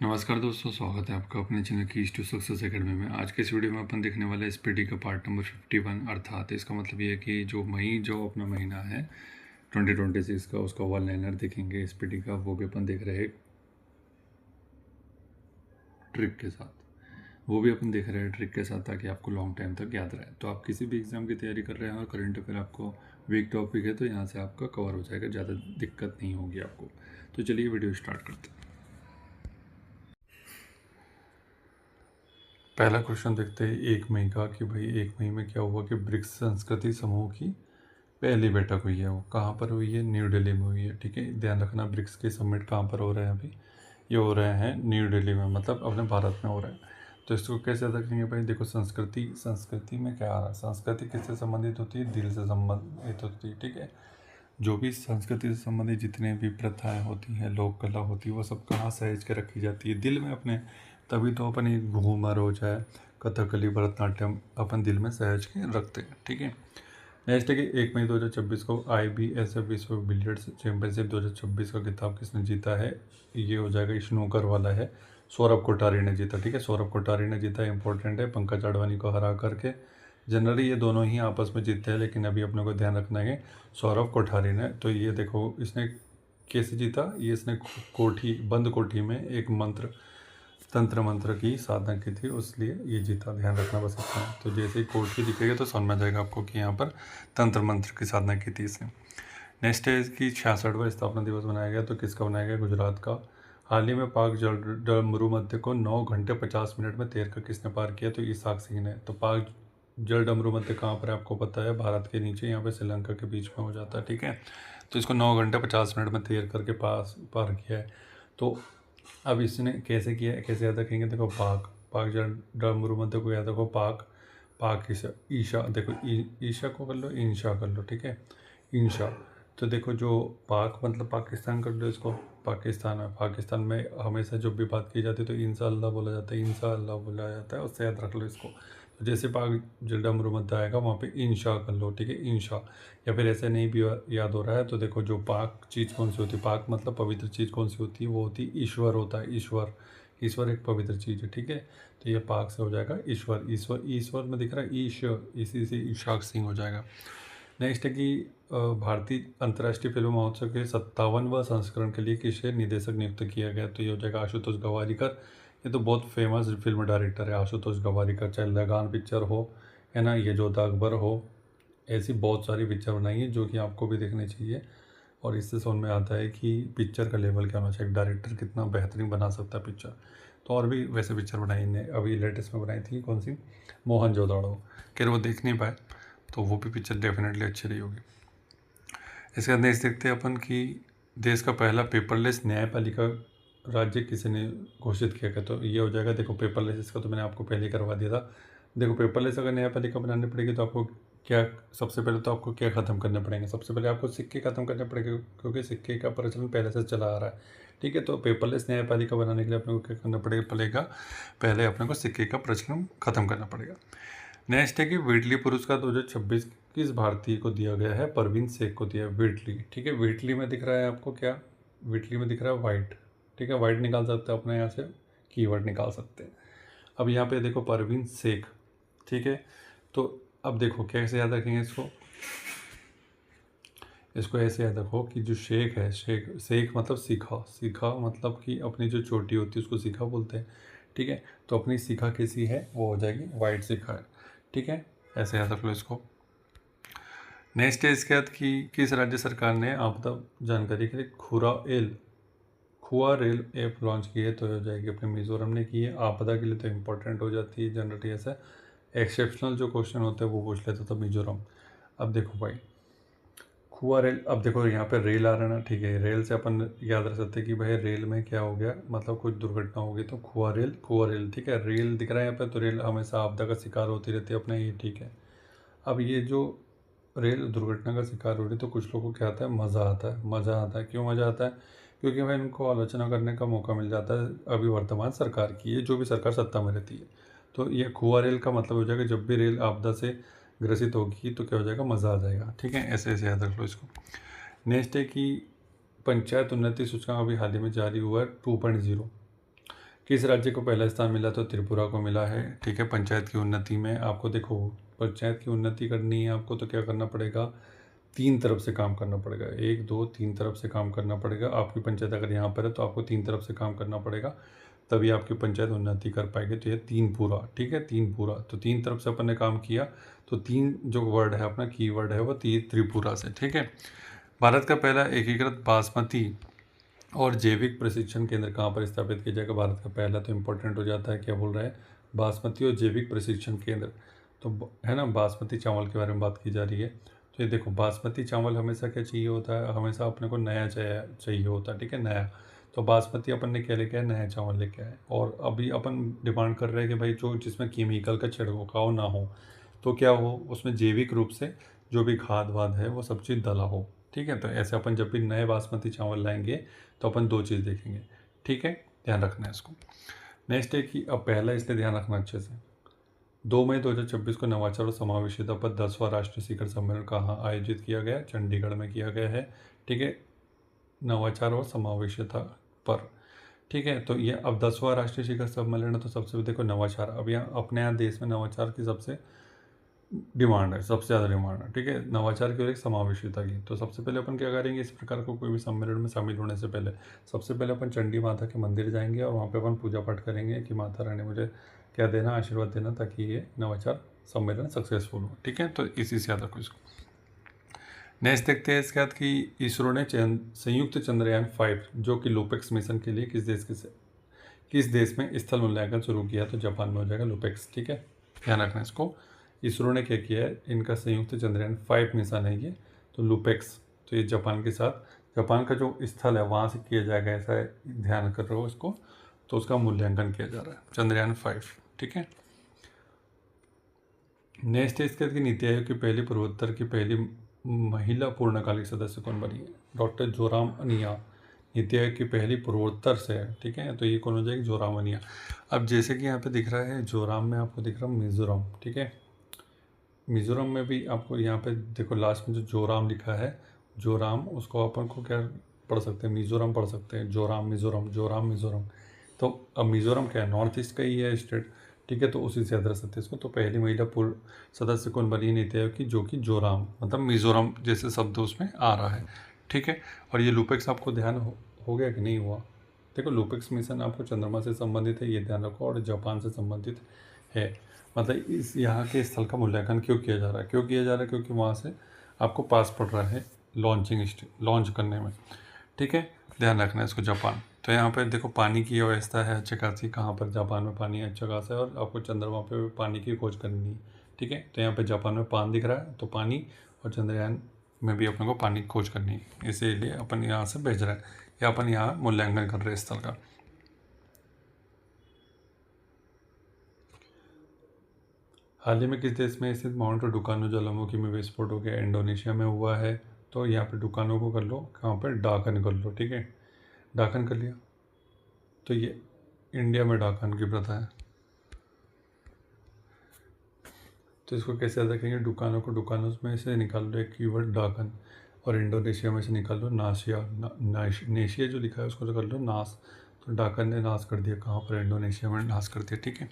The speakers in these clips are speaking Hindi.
नमस्कार दोस्तों, स्वागत है आपका अपने चैनल की टू सक्सेस एकेडमी में। आज के इस वीडियो में अपन देखने वाले एसपीटी का पार्ट नंबर 51। अर्थात इसका मतलब ये है कि जो अपना महीना है 2026 का, उसका वन लाइनर देखेंगे एसपीटी का। वो भी अपन देख रहे हैं ट्रिक के साथ। ट्रिक के साथ, ताकि आपको लॉन्ग टाइम तक याद रहे। तो आप किसी भी एग्ज़ाम की तैयारी कर रहे हैं और करंट अफेयर आपको वीक टॉपिक है, तो यहाँ से आपका कवर हो जाएगा, ज़्यादा दिक्कत नहीं होगी आपको। तो चलिए वीडियो स्टार्ट करते हैं। पहला क्वेश्चन देखते हैं 1 मई का, कि भाई 1 मई में क्या हुआ कि ब्रिक्स संस्कृति समूह की पहली बैठक हुई है। वो कहाँ पर हुई है? न्यू दिल्ली में हुई है। ठीक है, ध्यान रखना, ब्रिक्स के समिट कहाँ पर हो रहे हैं अभी? ये हो रहे हैं न्यू दिल्ली में, मतलब अपने भारत में हो रहे हैं। तो इसको कैसे अदा करेंगे भाई? देखो, संस्कृति में क्या आ रहा है? संस्कृति किससे संबंधित होती है? दिल से संबंधित होती है। ठीक है, जो भी संस्कृति से संबंधित जितने भी प्रथाएं होती हैं, लोक कला होती है, वो सब कहाँ सहेज के रखी जाती है? दिल में अपने। तभी तो अपन ये घूमर हो जाए, कथकली, भरतनाट्यम अपन दिल में सहेज के रखते हैं। ठीक है, नेक्स्ट है कि 1 मई 2026 को IBSF विश्व बिलियर्ड्स चैंपियनशिप 2026 का खिताब किसने जीता है? ये हो जाएगा स्नूकर वाला है, सौरभ कोठारी ने जीता। ठीक है, सौरभ कोठारी ने जीता, इंपॉर्टेंट है, पंकज अडवाणी को हरा करके। जनरली ये दोनों ही आपस में जीतते हैं, लेकिन अभी अपने को ध्यान रखना है सौरभ कोठारी ने। तो ये देखो, इसने कैसे जीता? ये इसने बंद कोठी में एक तंत्र मंत्र की साधना की थी, इसलिए ये जीता। ध्यान रखना बस इतना। तो जैसे ही कोठी दिखेगा तो समझ में आ जाएगा आपको कि यहाँ पर तंत्र मंत्र की साधना की थी इसने। नेक्स्ट है कि 66वां स्थापना दिवस मनाया गया, तो किसका मनाया गया? गुजरात का। हाल ही में पाक जल मरुमध्य को 9 घंटे 50 मिनट में तैर कर किसने पार किया? तो इसाक सिंह ने। तो पाक जल मरुमध्य कहाँ पर है आपको पता है? भारत के नीचे, यहाँ पे श्रीलंका के बीच में हो जाता है। ठीक है, तो इसको 9 घंटे 50 मिनट में तैर करके पार किया है। तो अब इसने कैसे किया है, कैसे याद रखेंगे? देखो, पाक जल मरुमध्य को याद रखो, पाक ईशा। देखो, ईशा को कर लो, इंशा कर लो। ठीक है, इंशा। तो देखो, जो पाक मतलब पाकिस्तान कर लो इसको, पाकिस्तान में हमेशा जब भी बात की जाती है तो इंशाअल्लाह बोला जाता है, इंशाअल्लाह बोला जाता है, उससे याद रख लो इसको। तो जैसे पाक जल्दा मरुमध्य आएगा वहाँ पे इंशा कर लो। ठीक है, इंशा। या फिर ऐसे नहीं भी याद हो रहा है तो देखो, जो पाक चीज़ कौन सी होती है, पाक मतलब पवित्र चीज़ कौन सी होती है? वो होती है ईश्वर होता है। ईश्वर एक पवित्र चीज़ है। ठीक है, तो ये पाक से हो जाएगा ईश्वर में दिख रहा है ईश, इसी से ईशाक सिंह हो जाएगा। नेक्स्ट है कि भारतीय अंतर्राष्ट्रीय फिल्म महोत्सव के 57वां संस्करण के लिए किसे निदेशक नियुक्त किया गया? तो ये हो जाएगा आशुतोष गवारीकर। ये तो बहुत फेमस फिल्म डायरेक्टर है आशुतोष गवारीकर, चाहे लगान पिक्चर हो, है ना, ये जोधा अकबर हो, ऐसी बहुत सारी पिक्चर बनाई है जो कि आपको भी देखनी चाहिए। और इससे समझ में आता है कि पिक्चर का लेवल क्या होना चाहिए, डायरेक्टर कितना बेहतरीन बना सकता है पिक्चर। तो और भी वैसे पिक्चर बनाई ने, अभी लेटेस्ट में बनाई थी कौन सी? मोहनजोदड़ो। खैर वो देख नहीं पाए, तो वो भी पिक्चर डेफिनेटली अच्छी रही होगी। इसके बाद नेक्स्ट देखते हैं अपन कि देश का पहला पेपरलेस न्यायपालिका राज्य किसी ने घोषित किया गया? तो ये हो जाएगा, देखो पेपरलेस, इसका तो मैंने आपको पहले ही करवा दिया था। देखो, पेपरलेस अगर न्यायपालिका बनानी पड़ेगी तो आपको क्या, सबसे पहले तो आपको क्या ख़त्म करने पड़ेंगे? सबसे पहले आपको सिक्के ख़त्म करने पड़ेंगे, क्योंकि सिक्के का प्रचलन पहले से चला आ रहा है। ठीक है, तो पेपरलेस न्यायपालिका बनाने के लिए अपने को क्या करना पड़ेगा? पहले अपने को सिक्के का प्रचलन ख़त्म करना पड़ेगा। नेक्स्ट है कि व्हिटली पुरस्कार 2026 किस भारतीय को दिया गया है? परवीन शेख को दिया है, व्हिटली। ठीक है, व्हिटली में दिख रहा है आपको क्या? व्हिटली में दिख रहा है वाइट। ठीक है, वाइट निकाल सकते हैं अपने यहाँ से, कीवर्ड निकाल सकते हैं। अब यहाँ पे देखो परवीन शेख। ठीक है, तो अब देखो कैसे याद रखेंगे इसको? इसको ऐसे याद रखो कि जो शेख है, शेख मतलब सीखा मतलब कि अपनी जो चोटी होती है उसको सीखा बोलते हैं। ठीक है, तो अपनी सीखा कैसी है? वो हो जाएगी वाइट सीखा है। ठीक है, ऐसे याद रख लो इसको। नेक्स्ट है इसके बाद कि किस राज्य सरकार ने आपदा जानकारी के लिए खुआ रेल ऐप लॉन्च की है? तो हो जाएगी अपने मिजोरम ने की है। आपदा के लिए तो इम्पोर्टेंट हो जाती है जनरली, ऐसा एक्सेप्शनल जो क्वेश्चन होते हैं वो पूछ लेता था मिजोरम। अब देखो भाई, खुआ रेल, अब देखो यहाँ पे रेल आ रहा है ना। ठीक है, रेल से अपन याद रख सकते हैं कि भाई रेल में क्या हो गया, मतलब कुछ दुर्घटना हो गई तो खुआ रेल। ठीक है, रेल दिख रहा है यहाँ पे, तो रेल हमेशा आपदा का शिकार होती रहती है अपने, ये ठीक है। अब ये जो रेल दुर्घटना का शिकार हो रही, तो कुछ लोगों को क्या आता है? मज़ा आता है। क्यों मज़ा आता है? क्योंकि भाई इनको आलोचना करने का मौका मिल जाता है अभी वर्तमान सरकार की, ये जो भी सरकार सत्ता में रहती है। तो ये खुआ रेल का मतलब हो जाएगा, जब भी रेल आपदा से ग्रसित होगी तो क्या हो जाएगा? मज़ा आ जाएगा। ठीक है, ऐसे ऐसे याद रख लो इसको। नेक्स्ट है कि पंचायत उन्नति सूचकांक अभी हाल ही में जारी हुआ है 2.0। किस राज्य को पहला स्थान मिला? तो त्रिपुरा को मिला है। ठीक है, पंचायत की उन्नति में आपको देखो, पंचायत की उन्नति करनी है आपको तो क्या करना पड़ेगा, 3 तरफ से काम करना पड़ेगा। 1 2 3 तरफ से काम करना पड़ेगा। आपकी पंचायत अगर यहाँ पर है तो आपको 3 तरफ से काम करना पड़ेगा, तभी आपकी पंचायत उन्नति कर पाएगी। तो ये 3 पूरा, ठीक है, 3 पूरा। तो 3 तरफ से अपन ने काम किया, तो 3 जो वर्ड है अपना की वर्ड है वो त्रिपुरा से। ठीक है, भारत का पहला एकीकृत बासमती और जैविक प्रशिक्षण केंद्र कहाँ पर स्थापित किया जाएगा? भारत का पहला तो इम्पोर्टेंट हो जाता है, क्या बोल रहा है, बासमती और जैविक प्रशिक्षण केंद्र। तो है ना, बासमती चावल के बारे में बात की जा रही है। तो ये देखो, बासमती चावल हमेशा क्या चाहिए होता है, हमेशा अपने को नया चाहिए होता है। ठीक है, नया। तो बासमती अपन ने क्या लेके आए, नया चावल लेके आए। और अभी अपन डिमांड कर रहे हैं कि भाई जो जिसमें केमिकल का छिड़काव ना हो, तो क्या हो, उसमें जैविक रूप से जो भी खाद वाद है वो सब चीज़ डला हो। ठीक है, तो ऐसे अपन जब भी नए बासमती चावल लाएंगे तो अपन 2 चीज़ देखेंगे। ठीक है, ध्यान रखना है इसको। नेक्स्ट है कि अब पहला, इसलिए ध्यान रखना अच्छे से, 2 मई 2026 को नवाचार और समावेशिता पर 10वां राष्ट्रीय शिखर सम्मेलन कहाँ आयोजित किया गया? चंडीगढ़ में किया गया है। ठीक है, नवाचार और समावेशिता पर। ठीक है, तो ये अब 10वां राष्ट्रीय शिखर सम्मेलन है, तो सबसे देखो नवाचार, अब यहाँ अपने यहाँ देश में नवाचार की सबसे डिमांड है, सबसे ज़्यादा डिमांड है। ठीक है, नवाचार की और एक समावेशिता की। तो सबसे पहले अपन क्या करेंगे, इस प्रकार को कोई भी सम्मेलन में शामिल होने से पहले सबसे पहले अपन चंडी माता के मंदिर जाएंगे और वहाँ पे अपन पूजा पाठ करेंगे कि माता रानी मुझे क्या देना, आशीर्वाद देना, ताकि ये नवाचार सम्मेलन सक्सेसफुल हो। ठीक है, तो इसी से याद रखो इसको। नेक्स्ट देखते हैं इसके बाद कि इसरो ने संयुक्त चंद्रयान 5 जो कि लूपेक्स मिशन के लिए किस देश में स्थल मूल्यांकन शुरू किया? तो जापान में हो जाएगा लूपेक्स। ठीक है, ध्यान रखना इसको। इसरो ने क्या किया है, इनका संयुक्त चंद्रयान 5 मिशन है ये, तो लूपेक्स। तो ये जापान के साथ, जापान का जो स्थल है वहाँ से किया जाएगा, ऐसा ध्यान कर रहे हो इसको। तो उसका मूल्यांकन किया जा रहा है, चंद्रयान 5। ठीक है, नेक्स्ट है इसके बाद नीति आयोग की पहली पूर्वोत्तर की पहली महिला पूर्णकालिक सदस्य कौन बनी है? डॉक्टर जोराम अनिया नीति आयोग की पहली पूर्वोत्तर से है। ठीक है, तो ये कौन हो जाएगी? जोराम अनिया। अब जैसे कि यहाँ पे दिख रहा है जोराम में, आपको दिख रहा है मिजोरम। ठीक है, मिजोरम में भी आपको यहाँ पे देखो लास्ट में जो जोराम लिखा है, जोराम, उसको अपन को क्या पढ़ सकते हैं, मिजोरम पढ़ सकते हैं। जोराम मिजोरम, जोराम मिजोरम। तो अब मिजोरम क्या है, नॉर्थ ईस्ट का ही है स्टेट। ठीक है, तो उसी से याद रख सकते हैं इसको। तो पहली महिला पूर्व सदस्य कौन बनी नीति आयोग की? जो कि जोराम, मतलब मिजोरम जैसे शब्द उसमें आ रहा है। ठीक है, और ये लूपेक्स आपको ध्यान हो गया कि नहीं हुआ? देखो, लूपेक्स मिशन आपको चंद्रमा से संबंधित है, ये ध्यान रखो, और जापान से संबंधित है। मतलब इस यहाँ के स्थल का मूल्यांकन क्यों किया जा रहा है, क्योंकि वहाँ से आपको पास पड़ रहा है लॉन्च करने में। ठीक है, ध्यान रखना है इसको, जापान। तो यहाँ पर देखो पानी की व्यवस्था है अच्छी खासी, कहाँ पर? जापान में पानी अच्छा खासा है, और आपको चंद्रमा पे पानी की खोज करनी है। ठीक है, तो यहाँ पे जापान में पान दिख रहा है, तो पानी, और चंद्रयान में भी अपने को पानी की खोज करनी है, इसीलिए अपन यहाँ से भेज रहे हैं, या अपन यहाँ मूल्यांकन कर रहे हैं स्थल का। हाल ही में किस देश में स्थित माउंट डुकानो ज्वालामुखी में विस्फोट हो गया? इंडोनेशिया में हुआ है। तो यहाँ पे डुकानो को कर लो, कहाँ पर? डाकन कर लो। ठीक है, डाकन कर लिया। तो ये इंडिया में डाकन की प्रथा है, तो इसको कैसे याद रखेंगे? डुकानो को डुकानोस में से निकाल लो एक कीवर्ड डाकन, और इंडोनेशिया में से निकाल लो नाशिया, नेशिया जो लिखा है उसको तो कर लो नाश। तो डाकन ने नाश कर दिया, कहाँ पर? इंडोनेशिया में नाश कर दिया। ठीक है,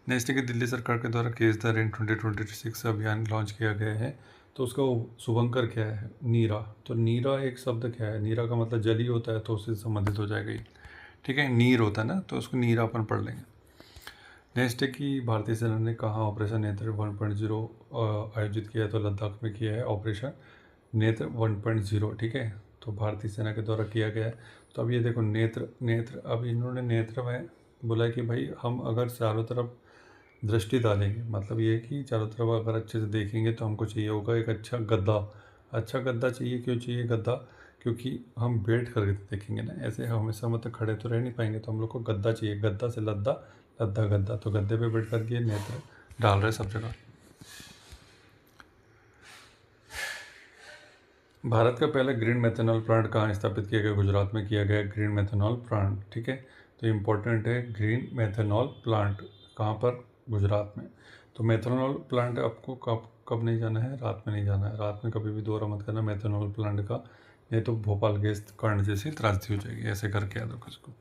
नेक्स्ट है कि दिल्ली सरकार के द्वारा केस द रेन 2026 अभियान लॉन्च किया गया है। तो उसका शुभंकर क्या है? नीरा। तो नीरा एक शब्द क्या है? नीरा का मतलब जल ही होता है, तो उससे संबंधित हो जाएगा ये। ठीक है, नीर होता है ना, तो उसको नीरा अपन पढ़ लेंगे। नेक्स्ट है कि भारतीय सेना ने कहाँ ऑपरेशन नेत्र 1.0 आयोजित किया है? तो लद्दाख में किया है ऑपरेशन नेत्र 1.0। ठीक है, तो भारतीय सेना के द्वारा किया गया है। तो अब ये देखो नेत्र, अब इन्होंने नेत्र में बोला कि भाई हम अगर चारों तरफ दृष्टि डालेंगे, मतलब ये कि चारों तरफ अगर अच्छे से देखेंगे, तो हमको चाहिए होगा एक अच्छा गद्दा। अच्छा गद्दा चाहिए, क्यों चाहिए गद्दा? क्योंकि हम बैठ कर देखेंगे ना, ऐसे हमेशा मतलब खड़े तो रह नहीं पाएंगे, तो हम लोग को गद्दा चाहिए। गद्दा से लद्दा, लद्दा गद्दा, तो गद्दे पे बैठ कर के नेत्र डाल रहे सब जगह। भारत का पहला ग्रीन मेथनॉल प्लांट कहाँ स्थापित किया गया? गुजरात में किया गया ग्रीन मेथनॉल प्लांट। ठीक है, तो इम्पोर्टेंट है ग्रीन मेथनॉल प्लांट कहाँ पर? गुजरात में। तो मेथनॉल प्लांट आपको कब नहीं जाना है? रात में नहीं जाना है, रात में कभी भी दौरा मत करना मेथनॉल प्लांट का, नहीं तो भोपाल गैस कांड जैसी त्रासदी हो जाएगी। ऐसे करके याद रखो इसको।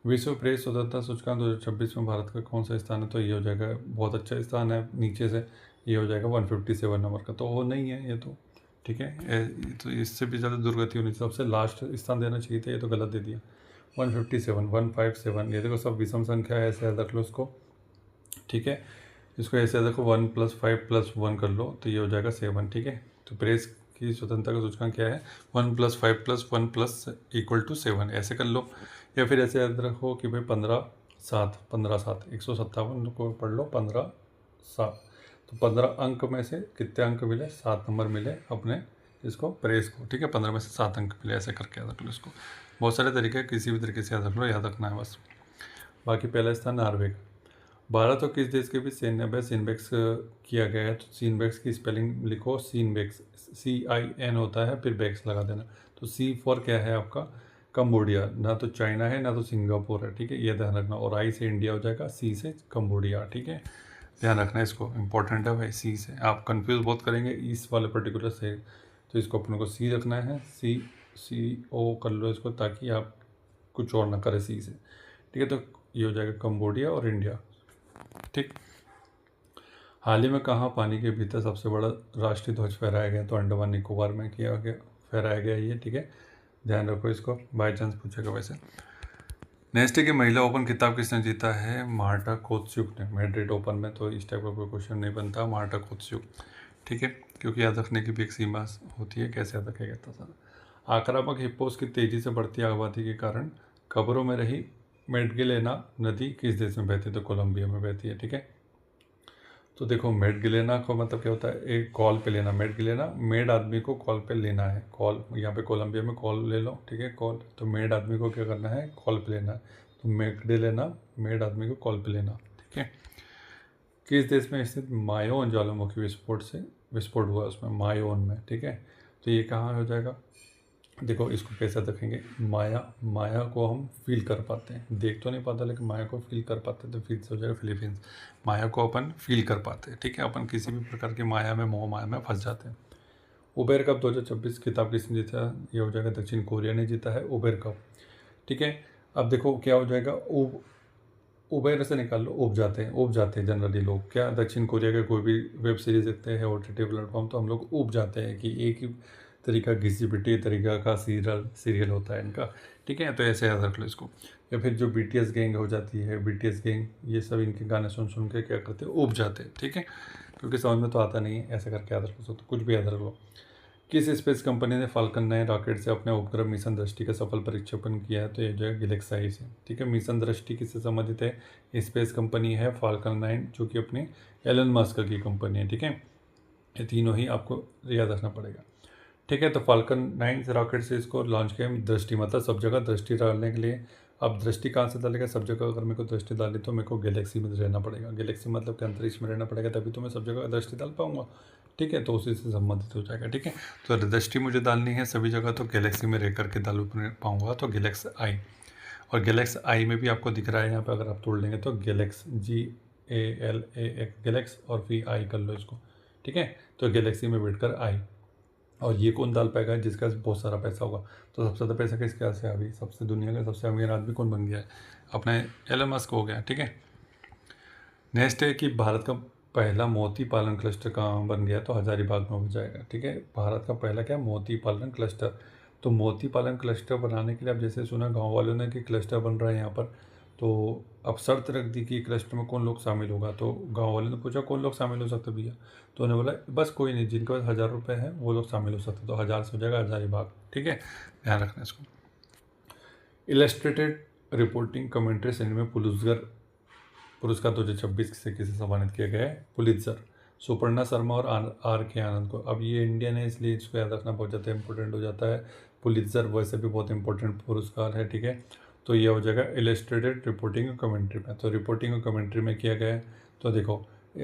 विश्व प्रेस स्वतंत्रता सूचकांक 2026 में भारत का कौन सा स्थान है? तो ये हो जाएगा, बहुत अच्छा स्थान है, नीचे से ये हो जाएगा 157 नंबर का, तो वो नहीं है ये तो, ठीक है। तो इससे भी ज़्यादा दुर्गति होनी चाहिए, सबसे लास्ट स्थान देना चाहिए था, ये तो गलत दे दिया। 157 ये देखो सब विषम संख्या है, ऐसे याद रख लो इसको, ठीक है। इसको ऐसे याद रखो 1 + 5 + 1 कर लो तो ये हो जाएगा 7, ठीक है। तो प्रेस की स्वतंत्रता का सूचकांक क्या है? 1 + 5 + 1 + 7, ऐसे कर लो। या फिर ऐसे याद रखो कि भाई 15/7 157 को पढ़ लो 15/7, तो 15 अंक में से कितने अंक मिले? 7 नंबर मिले अपने इसको प्रेस को, ठीक है। 15 में से 7 अंक मिले, ऐसे करके याद रख लो इसको। बहुत सारे तरीके, किसी भी तरीके से याद रख लो, याद रखना है बस। बाकी पहला स्थान नॉर्वे का। भारत और किस देश के बीच सैन्य अभ्यास सीनबेक्स किया गया है? तो सीनबेक्स की स्पेलिंग लिखो, सीनबेक्स CIN होता है, फिर बैक्स लगा देना। तो C फॉर क्या है आपका? कंबोडिया, ना तो चाइना है ना तो सिंगापुर है, ठीक है, ये ध्यान रखना। और I से इंडिया हो जाएगा, C से कंबोडिया, ठीक है, ध्यान रखना इसको, इंपॉर्टेंट है भाई। C से आप कंफ्यूज बहुत करेंगे इस वाले पर्टिकुलर से, तो इसको अपने को C रखना है, CO कर लो इसको, ताकि आप कुछ और ना करें C से, ठीक है। तो ये हो जाएगा कंबोडिया और इंडिया, ठीक। हाल ही में कहाँ पानी के भीतर सबसे बड़ा राष्ट्रीय ध्वज फहराया गया? तो अंडमान निकोबार में किया गया, फहराया गया ये, ठीक है, ध्यान रखो इसको, बाई चांस पूछेगा वैसे। नेक्स्ट है कि महिला ओपन खिताब किसने जीता है? मार्टा कोत्स्युक ने, मैड्रिड ओपन में। तो इस टाइप का कोई क्वेश्चन नहीं बनता, मार्टा कोत्स्युक, ठीक है, क्योंकि याद रखने की भी एक सीमा होती है, कैसे याद रखेगा इतना सारा। आक्रामक हिप्पोस की तेजी से बढ़ती आबादी के कारण कब्रों में रही मेडगिलेना नदी किस देश में बहती है? तो कोलंबिया में बहती है, ठीक है। तो देखो मेडगिलेना का मतलब क्या होता है? एक कॉल पे लेना, मेडगिलेना, मेड आदमी को कॉल पे लेना है, कॉल, यहाँ पे कोलंबिया में कॉल ले लो, ठीक है, कॉल। तो मेड आदमी को क्या करना है? कॉल पे लेना है। तो मेडगिलेना, मेड आदमी को कॉल पे लेना, ठीक है। किस देश में स्थित मायोन ज्वालामुखी विस्फोट हुआ उसमें, मायोन में, ठीक है। तो ये कहाँ हो जाएगा? देखो इसको कैसे रखेंगे, माया को हम फील कर पाते हैं, देख तो नहीं पाता लेकिन माया को फील कर पाते हैं, तो फील से हो जाएगा फिलीपींस। माया को अपन फील कर पाते हैं, ठीक है, अपन किसी भी प्रकार की माया में, मोह माया में फंस जाते हैं। उबेर कप 2026 खिताब किसने जीता? ये हो जाएगा दक्षिण कोरिया ने जीता है उबेर कप, ठीक है। अब देखो क्या हो जाएगा, उबेर से निकाल लो, उब जाते हैं जनरली लोग, क्या दक्षिण कोरिया के कोई भी वेब सीरीज देखते हैं OTT प्लेटफॉर्म, तो हम लोग उब जाते हैं कि एक ही तरीका, घिसी पिटी तरीका का सीरियल होता है इनका, ठीक है। तो ऐसे याद रख लो इसको। या फिर जो BTS गैंग हो जाती है, BTS गैंग, ये सब इनके गाने सुन सुन के क्या करते हैं? उब जाते हैं, ठीक है, क्योंकि समझ में तो आता नहीं है, ऐसे करके याद रख लो, तो कुछ भी याद रख लो। किस स्पेस कंपनी ने फाल्कन 9 रॉकेट से अपने उपग्रह मिशन दृष्टि का सफल प्रक्षेपण किया है? तो ये जो है गैलेक्साई से, ठीक है। मिशन दृष्टि किससे संबंधित है? स्पेस कंपनी है फाल्कन 9, जो कि अपनी एलन मस्क की कंपनी है, ठीक है। ये तीनों ही आपको याद रखना पड़ेगा, ठीक है। तो फाल्कन 9 रॉकेट से इसको लॉन्च किया, दृष्टि मतलब सब जगह दृष्टि डालने के लिए। अब दृष्टि कहाँ से डालेगा? सब जगह अगर मेरे को दृष्टि डाली तो मेरे को गैलेक्सी में रहना पड़ेगा, गैलेक्सी मतलब कि अंतरिक्ष में रहना पड़ेगा, तभी तो मैं सब जगह दृष्टि डाल पाऊंगा, ठीक है। तो उसी से संबंधित हो जाएगा, ठीक है। तो दृष्टि मुझे डालनी है सभी जगह, तो गैलेक्सी में रह करके डाल पाऊंगा, तो गैलेक्स आई। और गैलेक्स आई में भी आपको दिख रहा है यहाँ पे, अगर आप तोड़ लेंगे तो गैलेक्स GALAX गैलेक्स, और फिर आई कर लो इसको, ठीक है। तो गैलेक्सी में बैठकर आई। और ये कौन डाल पाएगा? जिसका बहुत सारा पैसा होगा। तो सबसे ज़्यादा पैसा किसके पास है अभी? सबसे दुनिया का सबसे अमीर आदमी कौन बन गया है? अपना एलन मस्क हो गया, ठीक है। नेक्स्ट है कि भारत का पहला मोती पालन क्लस्टर कहाँ बन गया? तो हजारीबाग में हो जाएगा, ठीक है। भारत का पहला क्या? मोती पालन क्लस्टर। तो मोती पालन क्लस्टर बनाने के लिए अब जैसे सुना गांव वालों ने कि क्लस्टर बन रहा है यहाँ पर, तो अब शर्त रख दी कि क्लस्टर में कौन लोग शामिल होगा। तो गांव वालों ने पूछा कौन लोग शामिल हो सकते भैया? तो उन्होंने बोला बस कोई नहीं, जिनके पास 1000 रुपये हैं वो लोग शामिल हो सकते। तो 1000 से हो जाएगा हजारीबाग, ठीक है, ध्यान रखना इसको। इलस्ट्रेटेड रिपोर्टिंग कमेंट्री श्रेणी में पुरस्कार 2026 से किसे सम्मानित किया गया है? पुलित्जर, सुपर्णा शर्मा और R.K. आनंद को। अब ये इंडियन है इसलिए इसको याद रखना बहुत ज़्यादा इंपॉर्टेंट हो जाता है। पुलित्जर वैसे भी बहुत इंपॉर्टेंट पुरस्कार है, ठीक है। तो ये हो जाएगा इलस्ट्रेटेड रिपोर्टिंग और कमेंट्री में। तो रिपोर्टिंग और कमेंट्री में किया गया है। तो देखो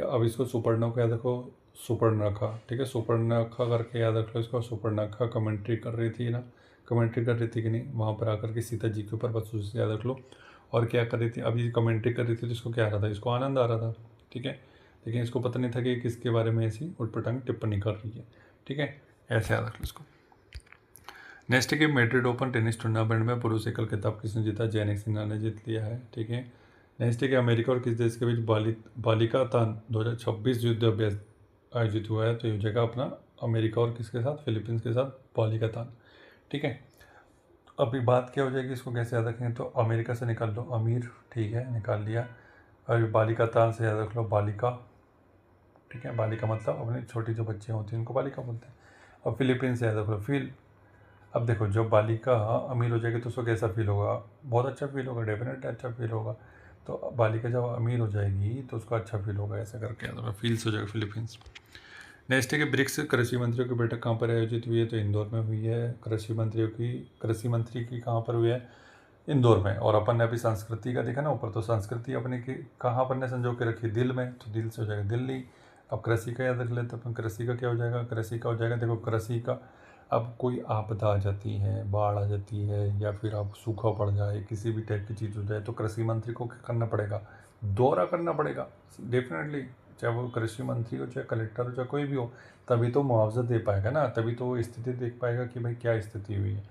अब इसको सुपर्णा को याद रखो, सुपर्णखा, ठीक है, सुपर्णखा करके याद रख लो इसको। सुपर्णखा कमेंट्री कर रही थी ना, कमेंट्री कर रही थी कि नहीं, वहाँ पर आकर के सीता जी के ऊपर, बस उसे याद रख लो। और क्या कर रही थी? अब ये कमेंट्री कर रही थी तो इसको क्या आ रहा था? इसको आनंद आ रहा था, ठीक है। लेकिन इसको पता नहीं था कि किसके बारे में ऐसी उटपटांग टिप्पणी कर रही है, ठीक है, ऐसे याद रख लो इसको। नेक्स्ट है कि मैड्रिड ओपन टेनिस टूर्नामेंट में पुरुष एकल खिताब किसने जीता? जैनिक सिन्हा ने जीत लिया है, ठीक है। नेक्स्ट है कि अमेरिका और किस देश के बीच बालिका तान 2026 युद्ध अभ्यास आयोजित हुआ है? तो ये जगह अपना अमेरिका और किसके साथ? फिलीपींस के साथ बालिका तान, ठीक है। अभी बात क्या हो जाएगी, इसको कैसे याद रखेंगे? तो अमेरिका से निकाल लो अमीर, ठीक है, निकाल लिया। और बालिका तान से याद रख लो बालिका, ठीक है। बालिका मतलब अपनी छोटी जो बच्चियाँ होती हैं उनको बालिका बोलते हैं। और फिलीपींस से याद रख लो फील। अब देखो जब बालिका अमीर हो जाएगी तो उसको कैसा फील होगा? बहुत अच्छा फील होगा, डेफिनेटली अच्छा फील होगा। तो बालिका जब अमीर हो जाएगी तो उसको अच्छा फील होगा, ऐसा करके याद रखो, फील्स हो जाएगा फिलीपींस। नेक्स्ट है कि ब्रिक्स कृषि मंत्रियों की बैठक कहाँ पर आयोजित हुई है? तो इंदौर में हुई है। कृषि मंत्री की कहाँ पर हुई है? इंदौर में। और अपन ने अभी संस्कृति का देखा ना ऊपर, तो संस्कृति अपने की कहाँ अपन ने संजो के रखी? दिल में, तो दिल से हो जाएगा दिल्ली। अब कृषि का याद रख लेते अपन, कृषि का क्या हो जाएगा? कृषि का हो जाएगा, देखो कृषि का, अब कोई आपदा आ जाती है, बाढ़ आ जाती है, या फिर अब सूखा पड़ जाए, किसी भी टाइप की चीज़ हो जाए, तो कृषि मंत्री को क्या करना पड़ेगा? दौरा करना पड़ेगा डेफिनेटली। चाहे वो कृषि मंत्री हो, चाहे कलेक्टर हो, चाहे कोई भी हो, तभी तो मुआवजा दे पाएगा ना, तभी तो वो स्थिति देख पाएगा कि भाई क्या स्थिति हुई है,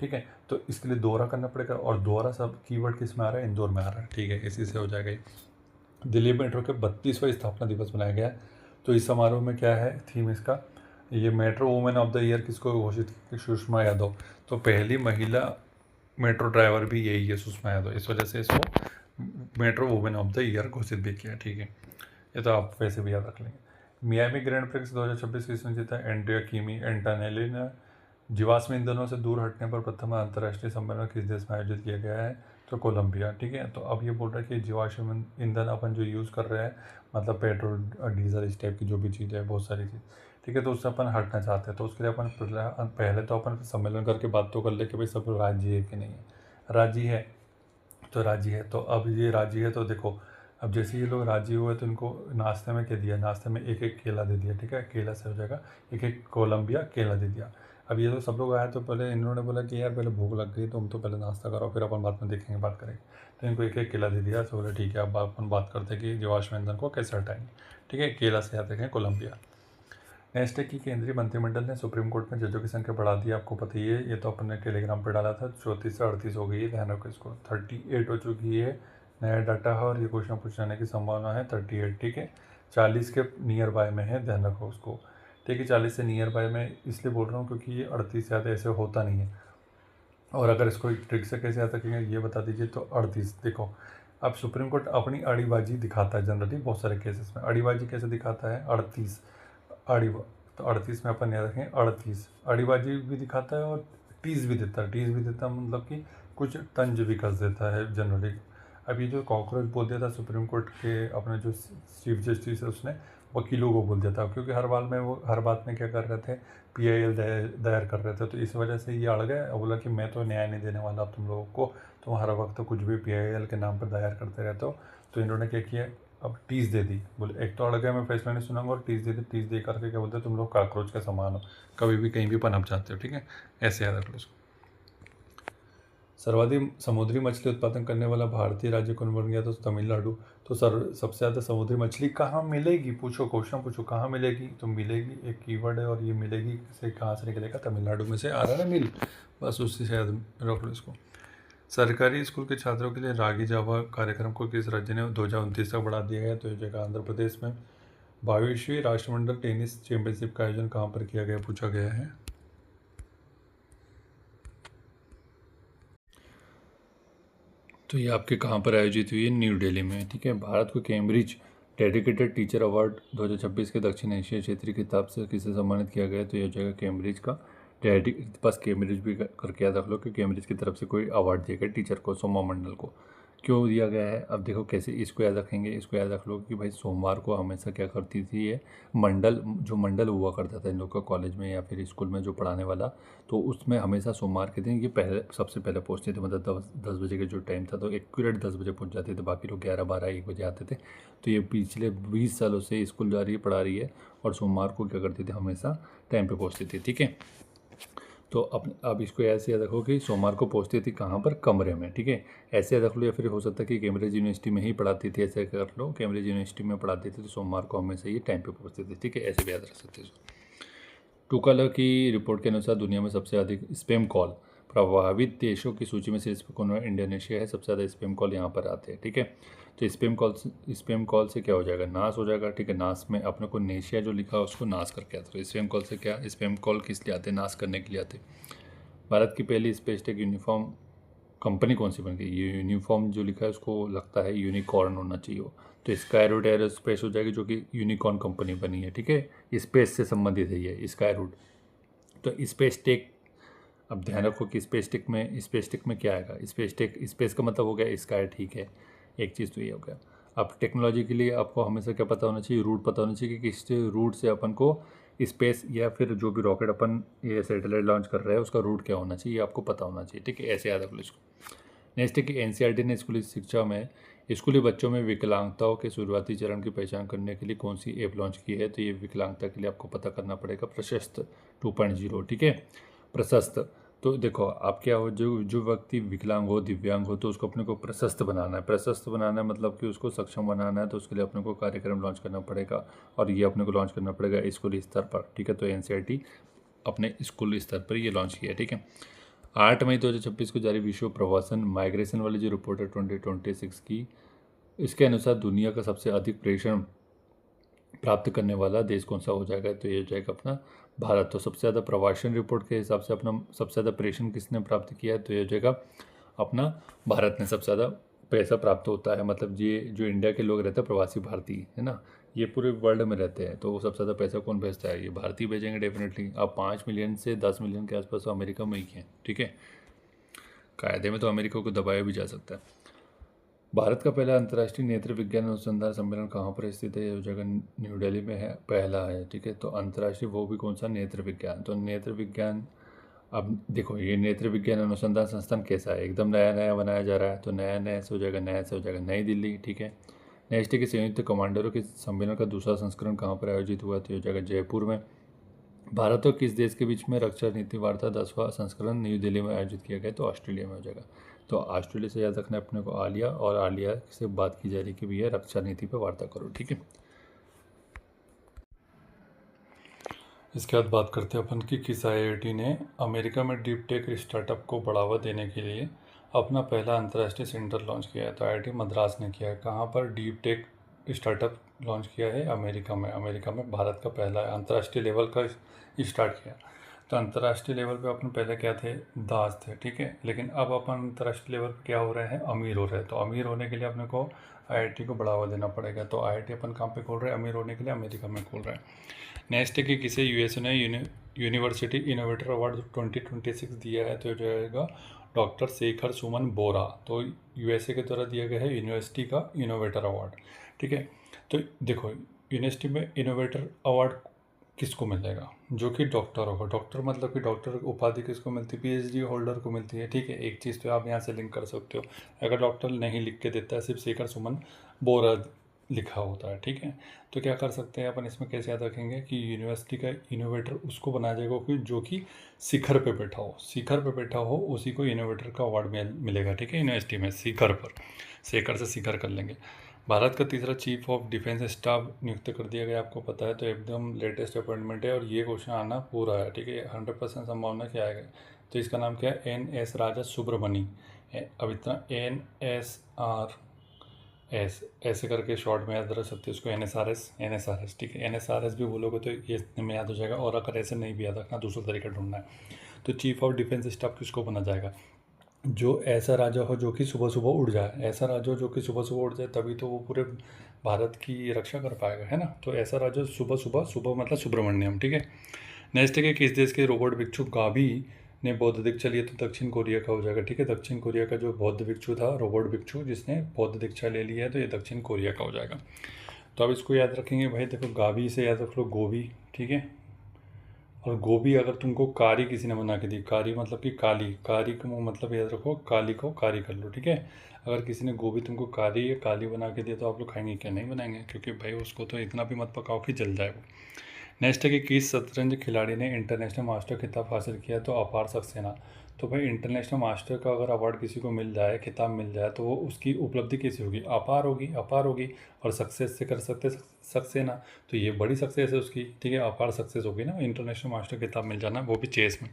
ठीक है। तो इसके लिए दौरा करना पड़ेगा, और दौरा सब कीवर्ड किस में आ रहा है? इंदौर में आ रहा है, ठीक है। इसी से हो जाएगा। दिल्ली मेट्रो के 32वां स्थापना दिवस मनाया गया। तो इस समारोह में क्या है थीम इसका? ये metro women of the year किसको घोषित की? सुषमा यादव। तो पहली महिला मेट्रो ड्राइवर भी यही है, सुषमा यादव, इस वजह से इसको metro women of the year घोषित भी किया, ठीक है। ये तो आप वैसे भी याद रख लेंगे। मियामी ग्रैंड प्रिक्स 2026 किसने जीता? एंड्रिया किमी एंटनेली ने। जीवाश्म ईंधनों से दूर हटने पर प्रथम अंतर्राष्ट्रीय सम्मेलन किस देश में आयोजित किया गया है? तो कोलंबिया, ठीक है। तो अब ये बोल रहा है कि जीवाश्म ईंधन अपन जो यूज़ कर रहे हैं, मतलब पेट्रोल डीजल इस टाइप की जो भी चीज़ है, बहुत सारी चीज़, ठीक है, तो उससे अपन हटना चाहते हैं। तो उसके लिए अपन पहले तो अपन सम्मेलन करके बात तो कर ले कि भाई सब राजी है कि नहीं है। राजी है तो राजी है। तो अब ये राजी है तो देखो, अब जैसे ये लोग राजी हुए तो इनको नाश्ते में क्या दिया? नाश्ते में एक एक केला दे दिया, ठीक है। केला से हो जाएगा, एक एक कोलंबिया केला दे दिया। अब ये तो सब लोग आए तो पहले इन्होंने बोला कि यार पहले भूख लग गई, तो हम तो पहले नाश्ता करो, फिर अपन बाद में देखेंगे, बात करेंगे। तो इनको एक एक केला दे दिया, तो बोले ठीक है, अब अपन बात करते हैं कि जीवाश्म ईंधन को कैसे हटाएंगे, ठीक है। केला से याद रखें कोलंबिया। नेक्स्ट है कि केंद्रीय मंत्रिमंडल ने सुप्रीम कोर्ट में जजों की संख्या बढ़ा दी, आपको पता ही है, ये तो अपन ने टेलीग्राम पे डाला था। 34 से 38 हो गई है, ध्यान रखो इसको। 38 हो चुकी है, नया डाटा है, और ये क्वेश्चन पूछ जाने की संभावना है 38, ठीक है। 40 के नियर बाय में है, ध्यान रखो उसको, ठीक है। 40 से नियर बाय में इसलिए बोल रहा हूँ क्योंकि ये 38 से ज़्यादा ऐसे होता नहीं है। और अगर इसको ट्रिक से कैसे याद रखेंगे ये बता दीजिए। तो 38 देखो, अब सुप्रीम कोर्ट अपनी अड़ीबाजी दिखाता है जनरली बहुत सारे केसेस में। अड़ीबाजी कैसे दिखाता है? 38 अड़ी, तो 38 में अपन याद रखें 38, अड़ीबाजी भी दिखाता है और टीज भी देता है। टीज भी देता है मतलब कि कुछ तंज भी कस देता है जनरली। अब ये जो कॉकरोच बोल दिया था सुप्रीम कोर्ट के अपने जो चीफ जस्टिस है उसने वकीलों को बोल दिया था, क्योंकि हर बात में क्या कर रहे थे? PIL दायर कर रहे थे। तो इस वजह से ये अड़ गए और बोला कि मैं तो न्याय नहीं देने वाला तुम लोगों को, तुम हर वक्त कुछ भी PIL के नाम पर दायर करते रहते हो। तो इन्होंने क्या किया, अब टीज दे दी, बोले एक तो अड़ गया मैं फैसला नहीं सुनाऊंगा, और टीज दे दी। टीज दे करके क्या बोलते तुम लोग काकरोच के समान हो, कभी भी कहीं भी पनप जाते हो, ठीक है। ऐसे याद रख लो इसको। सर्वाधिक समुद्री मछली उत्पादन करने वाला भारतीय राज्य कौन बन गया? तो तमिलनाडु। तो सबसे ज़्यादा समुद्री मछली कहाँ मिलेगी? पूछो, क्वेश्चन पूछो कहाँ मिलेगी? तो मिलेगी, एक कीवर्ड है, और ये मिलेगी से कहाँ से निकलेगा? तमिलनाडु में से आ रहा है ना मिल, बस उससे शायद रख लो इसको। सरकारी स्कूल के छात्रों के लिए रागी जावा कार्यक्रम को किस राज्य ने 2029 तक बढ़ा दिया गया? तो ये जगह आंध्र प्रदेश में। 22वीं राष्ट्रमंडल टेनिस चैंपियनशिप का आयोजन कहाँ पर किया गया? पूछा गया है। तो ये आपके कहाँ पर आयोजित हुई है? न्यू दिल्ली में, ठीक है। भारत को कैम्ब्रिज डेडिकेटेड टीचर अवार्ड 2026 के दक्षिण एशिया क्षेत्रीय खिताब से किसे सम्मानित किया गया? तो यह जगह कैम्ब्रिज का बस कैम्ब्रिज भी करके याद रख लो कि कैम्ब्रिज की तरफ से कोई अवार्ड दिया गया टीचर को, सोमा मंडल को। क्यों दिया गया है? अब देखो कैसे इसको याद रखेंगे। इसको याद रख लो कि भाई सोमवार को हमेशा क्या करती थी ये मंडल हुआ करता था इन लोग का कॉलेज में या फिर स्कूल में जो पढ़ाने वाला, तो उसमें हमेशा सोमवार के दिन ये सबसे पहले पहुँचते थे। मतलब 10 बजे का जो टाइम था तो एक्यूरेट 10 बजे पहुँच जाते थे, बाकी लोग 11, 12, 1 बजे आते थे। तो ये पिछले 20 सालों से स्कूल जा रही है, पढ़ा रही है, और सोमवार को क्या करती थी? हमेशा टाइम पे पहुँचती थी, ठीक है। तो अब इसको ऐसे याद रखो कि सोमवार को पहुँचती थी कहाँ पर? कमरे में, ठीक है। ऐसे याद रख लो, या फिर हो सकता है कि कैम्ब्रिज यूनिवर्सिटी में ही पढ़ाती थी, ऐसे कर लो, कैम्ब्रिज यूनिवर्सिटी में पढ़ाती थी तो सोमवार को हमेशा ये टाइम पे पहुँचती थी, ठीक है। ऐसे भी याद रख सकते हो। टुकाला की रिपोर्ट के अनुसार दुनिया में सबसे अधिक स्पैम कॉल प्रभावित देशों की सूची में शीर्ष पर इंडोनेशिया है। सबसे ज़्यादा स्पैम कॉल यहाँ पर आते हैं, ठीक है। तो स्पैम कॉल से क्या हो जाएगा, नाश हो जाएगा, ठीक है। नाश में अपने को नेशिया जो लिखा है उसको नाश करके आता है। तो स्पैम कॉल से क्या, स्पैम कॉल किस लिए आते हैं, नाश करने के लिए आते हैं। भारत की पहली स्पेस टेक यूनिफॉर्म कंपनी कौन सी बन गई, ये यूनिफॉर्म जो लिखा है उसको लगता है यूनिकॉर्न होना चाहिए हो। तो स्काईरूट एरोस्पेस हो जाएगी, जो कि यूनिकॉर्न कंपनी बनी है, ठीक है। स्पेस से संबंधित है ये स्काईरूट। तो स्पेस टेक, अब ध्यान रखो कि स्पेस टेक में क्या आएगा, स्पेस का मतलब हो गया स्काई, ठीक है। एक चीज़ तो ये हो गया। अब टेक्नोलॉजी के लिए आपको हमेशा क्या पता होना चाहिए, रूट पता होना चाहिए कि किस रूट से अपन को स्पेस या फिर जो भी रॉकेट अपन ये सैटेलाइट लॉन्च कर रहे हैं उसका रूट क्या होना चाहिए, आपको पता होना चाहिए, ठीक है। ऐसे याद रख लो इसको। नेक्स्ट है कि एनसीईआरटी ने स्कूली शिक्षा में स्कूली बच्चों में विकलांगताओं के शुरुआती चरण की पहचान करने के लिए कौन सी ऐप लॉन्च की है। तो ये विकलांगता के लिए आपको पता करना पड़ेगा प्रशस्त 2.0, ठीक है। प्रशस्त, तो देखो आप क्या हो, जो जो व्यक्ति विकलांग हो, दिव्यांग हो, तो उसको अपने को प्रशस्त बनाना है। प्रशस्त बनाना है मतलब कि उसको सक्षम बनाना है, तो उसके लिए अपने को कार्यक्रम लॉन्च करना पड़ेगा, और ये अपने को लॉन्च करना पड़ेगा स्कूली स्तर पर, ठीक है। तो एनसीईआरटी अपने स्कूल स्तर पर ये लॉन्च किया है, ठीक है। 8 मई 2026 को जारी विश्व प्रवासन माइग्रेशन वाली जो रिपोर्ट है 2026 की, इसके अनुसार दुनिया का सबसे अधिक प्रेषण प्राप्त करने वाला देश कौन सा हो जाएगा। तो ये हो जाएगा अपना भारत। तो सबसे ज़्यादा प्रवासन रिपोर्ट के हिसाब से अपना सबसे ज़्यादा प्रेषण किसने प्राप्त किया है, तो ये हो जाएगा अपना भारत ने सबसे ज़्यादा पैसा प्राप्त होता है। मतलब ये जो इंडिया के लोग रहते हैं प्रवासी भारतीय, है ना, ये पूरे वर्ल्ड में रहते हैं, तो वो सबसे ज़्यादा पैसा कौन भेजता है, ये भारतीय भेजेंगे डेफिनेटली। आप 5 मिलियन से 10 मिलियन के आसपास तो अमेरिका में ही हैं, ठीक है। कायदे में तो अमेरिका को दबाया भी जा सकता है। भारत का पहला अंतर्राष्ट्रीय नेत्र विज्ञान अनुसंधान सम्मेलन कहाँ पर स्थित है, ये जगह न्यू दिल्ली में है, पहला है, ठीक है। तो अंतर्राष्ट्रीय वो भी कौन सा, नेत्र विज्ञान। तो नेत्र विज्ञान, अब देखो ये नेत्र विज्ञान अनुसंधान संस्थान कैसा है, एकदम नया नया बनाया जा रहा है, तो नया नया से हो जाएगा, नया से हो जाएगा नई दिल्ली, ठीक है। नेक्स्ट है कि संयुक्त कमांडरों के सम्मेलन का दूसरा संस्करण कहाँ पर आयोजित हुआ, तो ये हो जाएगा जयपुर में। भारत और किस देश के बीच में रक्षा नीति वार्ता 10वां संस्करण न्यू दिल्ली में आयोजित किया गया, तो ऑस्ट्रेलिया में हो जाएगा। तो ऑस्ट्रेलिया से याद रखना है अपने को आलिया, और आलिया से बात की जा रही कि भैया रक्षा नीति पर वार्ता करो, ठीक है। इसके बाद बात करते हैं अपन की किस आईआईटी ने अमेरिका में डीप टेक स्टार्टअप को बढ़ावा देने के लिए अपना पहला अंतर्राष्ट्रीय सेंटर लॉन्च किया है। तो आईआईटी मद्रास ने किया है। कहाँ पर डीप टेक स्टार्टअप लॉन्च किया है, अमेरिका में। अमेरिका में भारत का पहला अंतर्राष्ट्रीय लेवल का स्टार्ट किया। तो अंतर्राष्ट्रीय लेवल पे अपन पहले क्या थे, दास थे, ठीक है। लेकिन अब अपन अंतर्राष्ट्रीय लेवल पे क्या हो रहे हैं, अमीर हो रहे हैं। तो अमीर होने के लिए अपने को आईआईटी को बढ़ावा देना पड़ेगा। तो आईआईटी अपन कहाँ पे खोल रहे हैं, अमीर होने के लिए अमेरिका में खोल रहे हैं। नेक्स्ट है कि किसे यूएसए ने यूनिवर्सिटी इनोवेटर अवार्ड 2026 दिया है, तो जाएगा डॉक्टर शेखर सुमन बोरा। तो यूएसए के द्वारा दिया गया है यूनिवर्सिटी का इनोवेटर अवार्ड, ठीक है। तो देखो यूनिवर्सिटी में इनोवेटर अवार्ड किसको मिलेगा, जो कि डॉक्टर होगा। डॉक्टर मतलब कि डॉक्टर उपाधि किसको मिलती है, पीएचडी होल्डर को मिलती है, ठीक है। एक चीज़ तो आप यहाँ से लिंक कर सकते हो, अगर डॉक्टर नहीं लिख के देता है, सिर्फ शेखर सुमन बोरा लिखा होता है, ठीक है। तो क्या कर सकते हैं अपन इसमें, कैसे याद रखेंगे कि यूनिवर्सिटी का इनोवेटर उसको बनाया जाएगा कि जो कि शिखर पे बैठा हो, शिखर पे बैठा हो उसी को इनोवेटर का अवार्ड मिलेगा, ठीक है। यूनिवर्सिटी में शिखर पर, शेखर से शिखर कर लेंगे। भारत का तीसरा चीफ ऑफ डिफेंस स्टाफ नियुक्त कर दिया गया, आपको पता है। तो एकदम लेटेस्ट अपॉइंटमेंट है, और ये क्वेश्चन आना पूरा है, ठीक है। 100% संभावना क्या आएगा। तो इसका नाम क्या है, NS राजा सुब्रमणी। अब इतना NSR ऐसे करके शॉर्ट में याद रख सकते हो उसको, NSRS, ठीक है। NSRS भी बोलोगे तो ये इतने में याद हो जाएगा, और अगर ऐसे नहीं भी याद रखना, दूसरा तरीका ढूंढना है। तो चीफ ऑफ डिफेंस स्टाफ किसको बना जाएगा, जो ऐसा राजा हो जो कि सुबह सुबह उड़ जाए। ऐसा राजा हो जो कि सुबह सुबह उड़ जाए, तभी तो वो पूरे भारत की रक्षा कर पाएगा, है ना। तो ऐसा राजा सुबह सुबह, सुबह मतलब सुब्रमण्यम, ठीक है। नेक्स्ट है कि किस देश के रोबोट भिक्षु गावी ने बौद्ध दीक्षा ली, तो दक्षिण कोरिया का हो जाएगा, ठीक है। दक्षिण कोरिया का जो बौद्ध भिक्षु था, रोबोट भिक्षु जिसने बौद्ध दीक्षा ले ली है, तो ये दक्षिण कोरिया का हो जाएगा। तो अब इसको याद रखेंगे भाई, देखो गावी से याद रख लो गोभी, ठीक है। और गोभी अगर तुमको कारी किसी ने बना के दी, कारी मतलब कि काली, कारी का मतलब याद रखो, काली को कारी कर लो, ठीक है। अगर किसी ने गोभी तुमको कारी या काली बना के दिया, तो आप लोग खाएंगे क्या, नहीं बनाएंगे, क्योंकि भाई उसको तो इतना भी मत पकाओ कि जल जाए वो। नेक्स्ट है कि किस शतरंज खिलाड़ी ने इंटरनेशनल मास्टर खिताब हासिल किया, तो अपार सक्सेना। तो भाई इंटरनेशनल मास्टर का अगर अवार्ड किसी को मिल जाए, खिताब मिल जाए, तो वो उसकी उपलब्धि कैसी होगी? अपार होगी, अपार होगी। और सक्सेस से कर सकते सक्सेना, तो ये बड़ी सक्सेस है उसकी, ठीक है, अपार सक्सेस होगी ना इंटरनेशनल मास्टर खिताब मिल जाना, वो भी चेस में।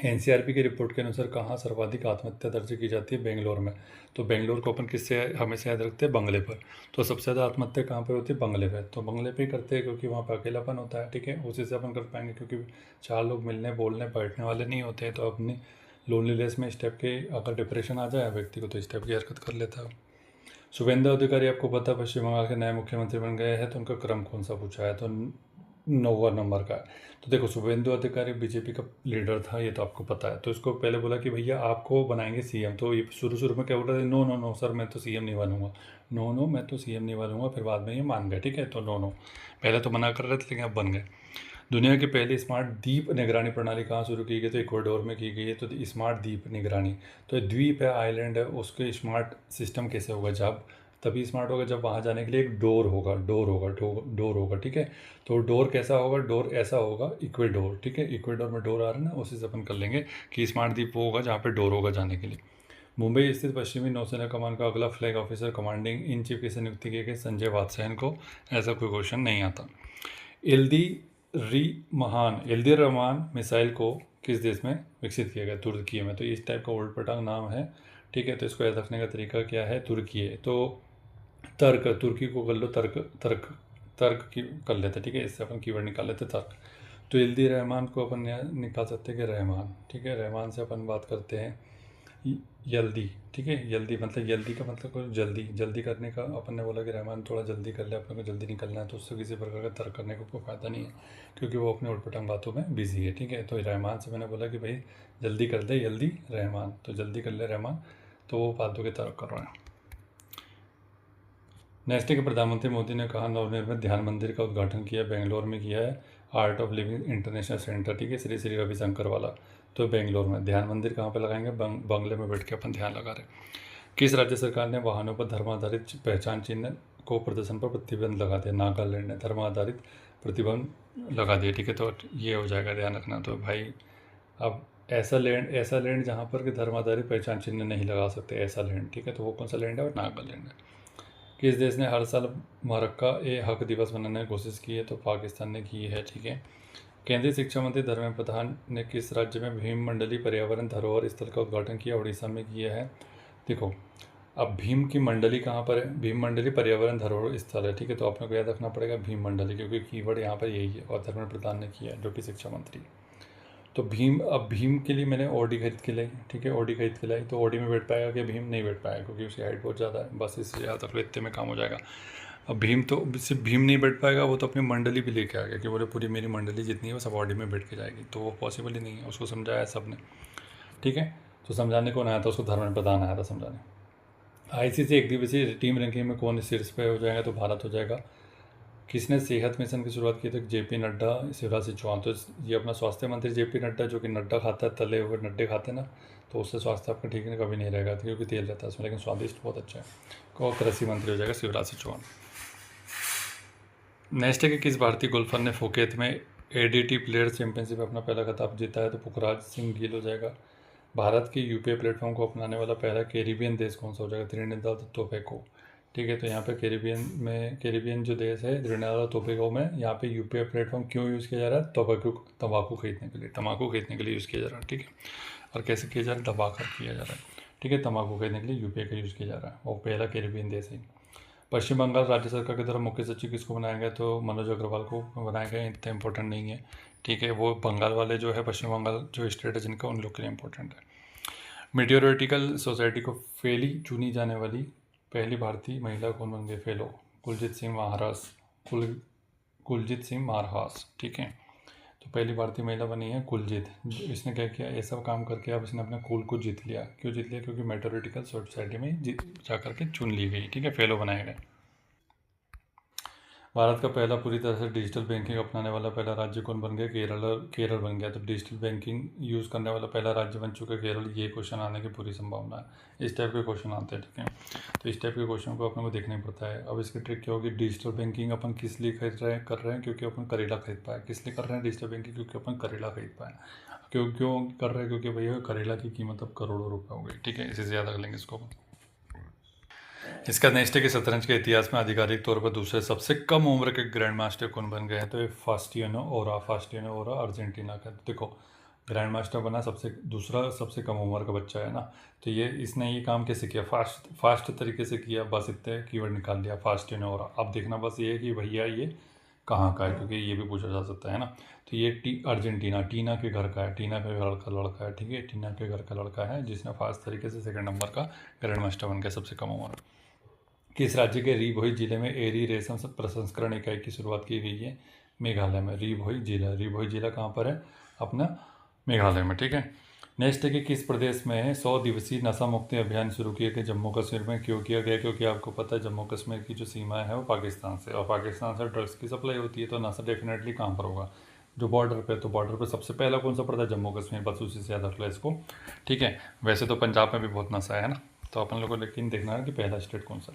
एनसीआरबी की रिपोर्ट के अनुसार कहाँ सर्वाधिक आत्महत्या दर्ज की जाती है? बेंगलोर में। तो बेंगलोर को अपन किससे हमेशा याद रखते हैं? बंगले पर। तो सबसे ज़्यादा आत्महत्या कहाँ पर होती है? बंगले पर। तो बंगले पे ही करते हैं क्योंकि वहाँ पर अकेलापन होता है, ठीक है, उसी से अपन कर पाएंगे क्योंकि चार लोग मिलने बोलने बैठने वाले नहीं होते हैं। तो अपनी लोनलीनेस में स्टेप के अगर डिप्रेशन आ जाए व्यक्ति को तो स्टेप की हरकत कर लेता है। शुभेंदु अधिकारी आपको पता है पश्चिम बंगाल के नए मुख्यमंत्री बन गए हैं, तो उनका क्रम कौन सा पूछा है? तो 9वां नंबर का है। तो देखो शुभेंदु अधिकारी बीजेपी का लीडर था, ये तो आपको पता है। तो इसको पहले बोला कि भैया आपको बनाएंगे सीएम, तो ये शुरू में क्या बोल रहे थे? नो नो नो सर, मैं तो सीएम नहीं बनूंगा, नो नो मैं तो सीएम नहीं बनूंगा। फिर बाद में ये मान गए, ठीक है। तो नो नो, पहले तो मना कर रहे थे लेकिन अब बन गए। दुनिया की पहली स्मार्ट द्वीप निगरानी प्रणाली कहाँ शुरू की गई? तो इक्वाडोर में की गई है। तो स्मार्ट द्वीप निगरानी, तो द्वीप है, आइलैंड है, उसके स्मार्ट सिस्टम कैसे होगा? जब तभी स्मार्ट होगा जब वहाँ जाने के लिए एक डोर होगा, डोर होगा, ठीक है। तो डोर कैसा होगा? डोर ऐसा होगा, इक्वेडोर, ठीक है, इक्वेडोर में डोर आ रहा है ना, उसी से अपन कर लेंगे कि स्मार्ट द्वीप वो होगा जहाँ पे डोर होगा जाने के लिए। मुंबई स्थित पश्चिमी नौसेना कमान का अगला flag officer commanding in chief किसे नियुक्ति की गई? संजय वात्स्यायन को। ऐसा कोई क्वेश्चन नहीं आता। एल्दी रहमान मिसाइल को किस देश में विकसित किया गया? तुर्की में। तो इस टाइप का उल्ट पटांग नाम है, ठीक है। तो इसको याद रखने का तरीका क्या है? तुर्की है। तो तर्क, तुर्की को कर लो तर्क, तर्क की कर लेते, ठीक है, इससे अपन कीवर्ड निकाल लेते तर्क। तो एल्दी रहमान को अपन निकाल सकते हैं कि रहमान, ठीक है। रहमान से अपन बात करते हैं यल्दी, ठीक है। यल्दी मतलब, यल्दी का मतलब कोई जल्दी, जल्दी करने का। अपन ने बोला कि रहमान थोड़ा जल्दी कर ले, अपने को जल्दी निकलना है, तो उससे किसी प्रकार का तर्क करने को कोई फ़ायदा नहीं है क्योंकि वो अपने उटपटांग बातों में बिजी है, ठीक है। तो रहमान से मैंने बोला कि भाई जल्दी कर दे, यल्दी रहमान, तो जल्दी कर ले रहमान, तो वो फालतू के तर्क कर रहा है। नेक्स्ट के प्रधानमंत्री मोदी ने कहा नवनिर्मित ध्यान मंदिर का उद्घाटन किया? बेंगलोर में किया है, art of living international centre, ठीक है, श्री श्री रविशंकर वाला। तो बेंगलोर में। ध्यान मंदिर कहाँ पे लगाएंगे? बंगले में बैठ के अपन ध्यान लगा रहे हैं। किस राज्य सरकार ने वाहनों पर धर्माधारित पहचान चिन्ह को प्रदर्शन पर प्रतिबंध लगा दिया? नागालैंड ने धर्माधारित प्रतिबंध लगा दिया, ठीक है। तो ये हो जाएगा, ध्यान रखना। तो भाई अब ऐसा लैंड जहाँ पर कि धर्माधारित पहचान चिन्ह नहीं लगा सकते, ऐसा लैंड, ठीक है। तो वो कौन सा लैंड है? और नागालैंड है। किस देश ने हर साल मरक्का ए हक दिवस मनाने की कोशिश की है? तो पाकिस्तान ने की है, ठीक है। केंद्रीय शिक्षा मंत्री धर्मेंद्र प्रधान ने किस राज्य में भीम मंडली पर्यावरण धरोहर स्थल का उद्घाटन किया? उड़ीसा में किया है। देखो अब भीम की मंडली कहाँ पर है? भीम मंडली पर्यावरण धरोहर स्थल है, ठीक है। तो अपने को याद रखना पड़ेगा भीम मंडली, क्योंकि कीवर्ड यहाँ पर यही है और धर्मेंद्र प्रधान ने किया है जो कि शिक्षा मंत्री। तो भीम, अब भीम के लिए मैंने ऑडी खरीद के लाई, ठीक है, ऑडी खरीद के लाई। तो ऑडी में बैठ पाएगा कि भीम नहीं बैठ पाएगा क्योंकि उसकी हाइट बहुत ज़्यादा है, बस इससे ज़्यादा तक इतने में काम हो जाएगा। अब भीम तो सिर्फ भीम नहीं बैठ पाएगा, वो तो अपनी मंडली भी लेके आ गया कि बोले पूरी मेरी मंडली जितनी है वो सब ऑडी में बैठ के जाएगी, तो वो पॉसिबल ही नहीं है। उसको समझाया सब ने, ठीक है। तो समझाने कौन आया था? उसको धर्मेंद्र प्रधान आया था समझाने। आईसीसी एक दिवसीय टीम रैंकिंग में कौन शीर्ष पे हो जाएगा? तो भारत हो जाएगा। किसने सेहत मिशन की शुरुआत की थी? जेपी नड्डा, शिवराज सिंह चौहान। तो ये अपना स्वास्थ्य मंत्री जेपी नड्डा, जो कि नड्डा खाता है, तले हुए नड्डे खाते हैं ना, तो उससे स्वास्थ्य आपका ठीक कभी नहीं रहेगा क्योंकि तेल रहता है उसमें, लेकिन स्वादिष्ट बहुत अच्छा है। और कृषि मंत्री हो जाएगा शिवराज सिंह चौहान। नेक्स्ट है कि किस भारतीय गोल्फर ने फोकेत में एडीटी प्लेयर चैंपियनशिप में अपना पहला खिताब जीता है? तो पुखराज सिंह गिल हो जाएगा। भारत के यूपीआई प्लेटफॉर्म को अपनाने वाला पहला कैरिबियन देश कौन सा हो जाएगा? त्रिनिदाद और टोबैगो, ठीक है। तो यहाँ पे कैरिबियन जो देश है त्रिनिदाद और टोबैगो में, यहाँ पे यूपीआई प्लेटफॉर्म क्यों यूज़ किया जा रहा है? तंबाकू खरीदने के लिए यूज़ किया जा रहा है, ठीक है। और कैसे किया जा रहा है? दबाकर किया जा रहा है, ठीक है। तंबाकू खरीदने के लिए यूपीआई का यूज़ किया जा रहा है, और पहला कैरिबियन देश है। पश्चिम बंगाल राज्य सरकार के द्वारा मुख्य सचिव किसको बनाया गया? तो मनोज अग्रवाल को बनाया गया। इतना इंपॉर्टेंट नहीं है, ठीक है। वो बंगाल वाले जो है, पश्चिम बंगाल जो स्टेट है जिनका, उन लोग के लिए इंपॉर्टेंट है। मीटियोरिटिकल सोसाइटी को फेली चुनी जाने वाली पहली भारतीय महिला कौन बन गई फेलो? कुलजीत सिंह महाराज, ठीक है। तो पहली भारतीय महिला बनी है कुलजीत। इसने क्या किया? ये सब काम करके अब इसने अपने कुल को जीत लिया। क्यों जीत लिया? क्योंकि मेटोरिटिकल सोसाइटी में जा करके चुन ली गई, ठीक है, फेलो बनाया गया। भारत का पहला पूरी तरह से डिजिटल बैंकिंग अपनाने वाला पहला राज्य कौन बन गया? केरल बन गया। तो डिजिटल बैंकिंग यूज़ करने वाला पहला राज्य बन चुका है केरल। ये क्वेश्चन आने की पूरी संभावना है। इस टाइप के क्वेश्चन आते हैं, ठीक है। तो इस टाइप के क्वेश्चन को अपने को देखना ही पड़ता है। अब इसकी ट्रिक क्या होगी? डिजिटल बैंकिंग अपन किस लिए कर रहे हैं? क्योंकि अपन करेला खरीद पाए। किस लिए कर रहे हैं डिजिटल बैंकिंग? क्योंकि अपन करेला खरीद पाए। क्यों कर रहे हैं? क्योंकि भैया करेला की कीमत अब करोड़ों रुपये हो गई, ठीक है। इसी से याद रख लेंगे इसको। इसका नेक्स्ट है कि शतरंज के इतिहास में आधिकारिक तौर पर दूसरे सबसे कम उम्र के ग्रैंड मास्टर कौन बन गए हैं? तो ये फास्टियानो ओरा अर्जेंटीना का। देखो, ग्रैंड मास्टर बना दूसरा सबसे कम उम्र का बच्चा है ना। तो इसने ये काम कैसे किया? फास्ट तरीके से किया। बस इतने कीवर्ड निकाल लिया, फास्टियानो ओरा। अब देखना बस ये है कि भैया ये कहाँ का है, क्योंकि ये भी पूछा जा सकता है ना। तो ये अर्जेंटीना, टीना के घर का है। टीना के घर का लड़का है, ठीक है। टीना के घर का लड़का है जिसने फास्ट तरीके से सेकंड नंबर का ग्रैंड मास्टर बन गया, सबसे कम उम्र। किस राज्य के री भोई जिले में एरी रेशम प्रसंस्करण इकाई की शुरुआत की गई है? मेघालय में। री भोई जिला कहाँ पर है? अपना मेघालय में, ठीक है। नेक्स्ट है कि किस प्रदेश में 100 दिवसीय नशा मुक्ति अभियान शुरू किया गया? जम्मू कश्मीर में। क्यों किया गया? क्योंकि आपको पता है जम्मू कश्मीर की जो सीमा है वो पाकिस्तान से, और पाकिस्तान से ड्रग्स की सप्लाई होती है। तो नशा डेफिनेटली कहाँ पर होगा? जो बॉर्डर पे। तो बॉर्डर पे सबसे पहला कौन सा पड़ता है? जम्मू कश्मीर। बस उसी से याद रख लो इसको, ठीक है। वैसे तो पंजाब में भी बहुत नशा है ना, तो अपन लोग को लेकिन देखना है कि पहला स्टेट कौन सा।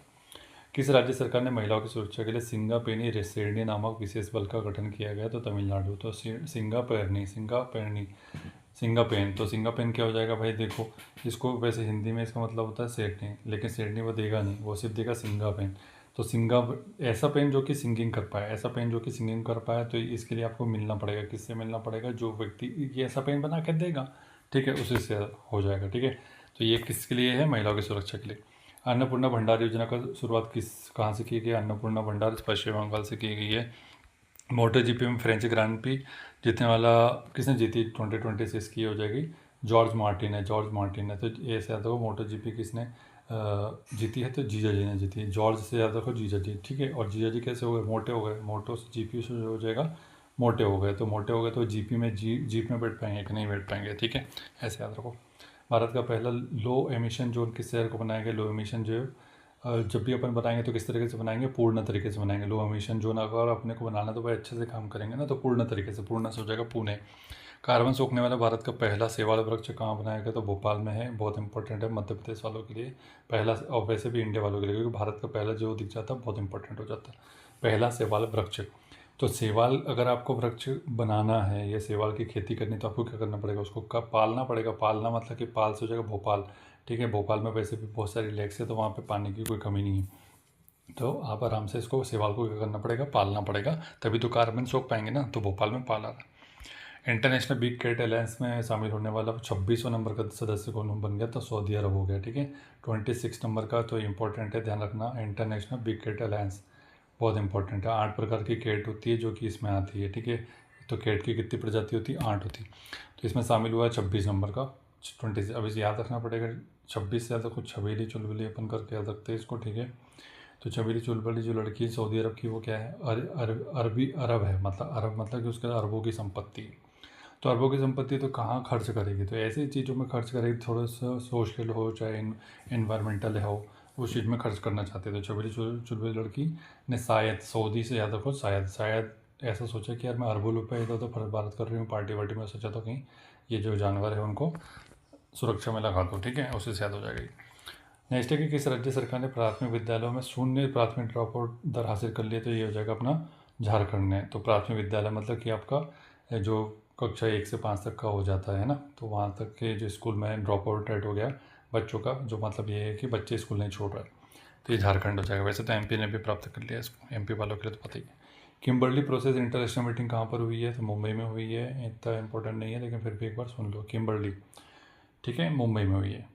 किस राज्य सरकार ने महिलाओं की सुरक्षा के लिए सिंगापेनी रेसेरनी नामक विशेष बल का गठन किया गया? तो तमिलनाडु। तो सिंगापेन। तो सिंगापेन क्या हो जाएगा भाई? देखो, इसको वैसे हिंदी में इसका मतलब होता है सेठनी, लेकिन सेठनी वो देगा नहीं, वो सिर्फ देगा सिंगापेन। तो ऐसा पेन जो कि सिंगिंग कर पाए, ऐसा पेन जो कि सिंगिंग कर पाए। तो इसके लिए आपको मिलना पड़ेगा। किससे मिलना पड़ेगा? जो व्यक्ति ये ऐसा पेन बना कर देगा, ठीक है, उसी से हो जाएगा, ठीक है। तो ये किसके लिए है? महिलाओं की सुरक्षा के लिए। अन्नपूर्णा भंडार योजना का शुरुआत कहाँ से की गई? अन्नपूर्णा भंडार पश्चिम बंगाल से की गई है। मोटर जीपी में फ्रेंच ग्रांड प्री जीतने वाला किसने जीती 2026 की? हो जाएगी जॉर्ज मार्टिन है। तो ये से याद रखो, मोटर जीपी किसने जीती है? तो जीजा जी ने जीती है। जॉर्ज से याद रखो जीजा जी, ठीक है। और जीजा जी कैसे हो गए? मोटे हो गए। मोटो से जीपी से हो जाएगा मोटे हो गए। तो मोटे हो गए तो जीप में बैठ पाएंगे कि नहीं बैठ पाएंगे, ठीक है। ऐसे याद रखो। भारत का पहला लो एमिशन जोन किस शहर को बनाया गया? लो एमिशन जो जब भी अपन बनाएंगे तो किस तरीके से बनाएंगे? पूर्ण तरीके से बनाएंगे। लो एमिशन जोन अगर अपने को बनाना तो भाई अच्छे से काम करेंगे ना, तो पूर्ण तरीके से, पूर्ण से हो जाएगा पुणे। कार्बन सोखने वाला भारत का पहला शैवाल वृक्ष कहाँ बनाया गया? तो भोपाल में है। बहुत इंपॉर्टेंट है मध्य प्रदेश वालों के लिए पहला, और वैसे भी इंडिया वालों के लिए, क्योंकि भारत का पहला जो दिख जाता है बहुत इंपॉर्टेंट हो जाता है, पहला शैवाल वृक्ष। तो शैवाल अगर आपको वृक्ष बनाना है या शैवाल की खेती करनी, तो आपको क्या करना पड़ेगा? उसको पालना पड़ेगा। पालना मतलब कि पाल से हो जाएगा भोपाल, ठीक है। भोपाल में वैसे भी बहुत सारी लेक्स है, तो वहाँ पे पानी की कोई कमी नहीं है। तो आप आराम से इसको शैवाल को क्या करना पड़ेगा? पालना पड़ेगा, तभी तो कार्बन सोख पाएंगे ना। तो भोपाल में पाला था। इंटरनेशनल बिग कैट अलायंस में शामिल होने वाला 26वां नंबर का सदस्य कौन बन गया? तो सऊदी अरब हो गया, ठीक है। 26 नंबर का तो इंपॉर्टेंट है, ध्यान रखना। इंटरनेशनल बिग कैट अलायंस बहुत इंपॉर्टेंट है। 8 प्रकार की कैट होती है जो कि इसमें आती है, ठीक है। तो कैट की कितनी प्रजाति होती है? 8 होती। तो इसमें शामिल हुआ है 26 नंबर का 20। अब इसे याद रखना पड़ेगा। 26 से ज़्यादा कुछ छबीली चुलबुली अपन करके याद रखते हैं इसको, ठीक है। तो छबीली चुलबुली जो लड़की है सऊदी अरब की, वो क्या है? अरब है। मतलब अरब मतलब कि उसके अरबों की संपत्ति है। तो अरबों की संपत्ति तो कहाँ खर्च करेगी? तो ऐसी चीज़ों में खर्च करेगी, थोड़ा सा सोशल हो चाहे इन्वायरमेंटल हो, उस चीज़ में खर्च करना चाहते थे। छबीली चुलबुली लड़की ने शायद, सऊदी से याद रखो, शायद ऐसा सोचा कि यार मैं अरबों रुपये इधर उधर बात कर रही हूँ, पार्टी वार्टी में, सोचा तो कहीं ये जो जानवर है उनको सुरक्षा में लगा दो, ठीक है, उससे याद हो जाएगी। नेक्स्ट है कि किस राज्य सरकार ने प्राथमिक विद्यालयों में 0 प्राथमिक ड्रॉप आउट दर हासिल कर लिया? तो ये हो जाएगा अपना झारखंड ने। तो प्राथमिक विद्यालय मतलब कि आपका जो कक्षा 1 से 5 तक का हो जाता है ना, तो वहाँ तक के जो स्कूल में ड्रॉप आउट रेट हो गया बच्चों का, जो मतलब ये है कि बच्चे स्कूल नहीं छोड़ रहे, तो ये झारखंड हो जाएगा। वैसे तो एमपी ने भी प्राप्त कर लिया इसको, एमपी वालों के लिए तो पता ही है। किम्बर्ली प्रोसेस इंटरनेशनल मीटिंग कहाँ पर हुई है? तो मुंबई में हुई है। इतना इंपॉर्टेंट नहीं है लेकिन फिर भी एक बार सुन लो, किम्बर्ली, ठीक है, मुंबई में हुई है।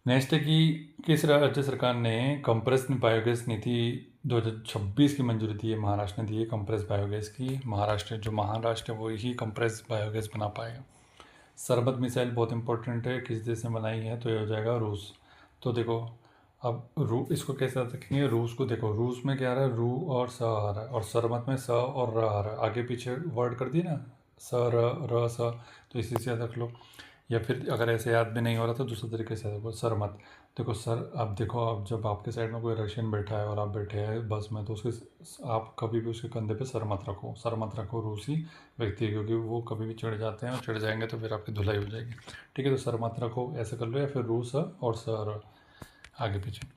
नेक्स्ट है कि किस राज्य सरकार ने कंप्रेस्ड बायोगैस नीति 2026 की मंजूरी दी है? महाराष्ट्र ने दी है कंप्रेस बायोगैस की। महाराष्ट्र वो ही कंप्रेस बायोगैस बना पाएगा। सरबत मिसाइल बहुत इंपॉर्टेंट है, किस देश ने बनाई है? तो ये हो जाएगा रूस। तो देखो, अब इसको कैसे रखेंगे? रूस को देखो, रूस में क्या आ रहा है? रू और स आ रहा है, और सरबत में स और र आ रहा है। आगे पीछे वर्ड कर दिए ना, स र स, तो इसी से याद रख लो। या फिर अगर ऐसे याद भी नहीं हो रहा तो दूसरे तरीके से देखो, सर मत। देखो सर, अब देखो, अब जब आपके साइड में कोई रशियन बैठा है और आप बैठे हैं बस में, तो उसके आप कभी भी उसके कंधे पे सर मत रखो, सर मत रखो रूसी व्यक्ति, क्योंकि वो कभी भी चिढ़ जाते हैं और चिढ़ जाएंगे तो फिर आपकी धुलाई हो जाएगी। ठीक है, तो सर मत रखो, ऐसा कर लो, या फिर रू सर और सर आगे पीछे।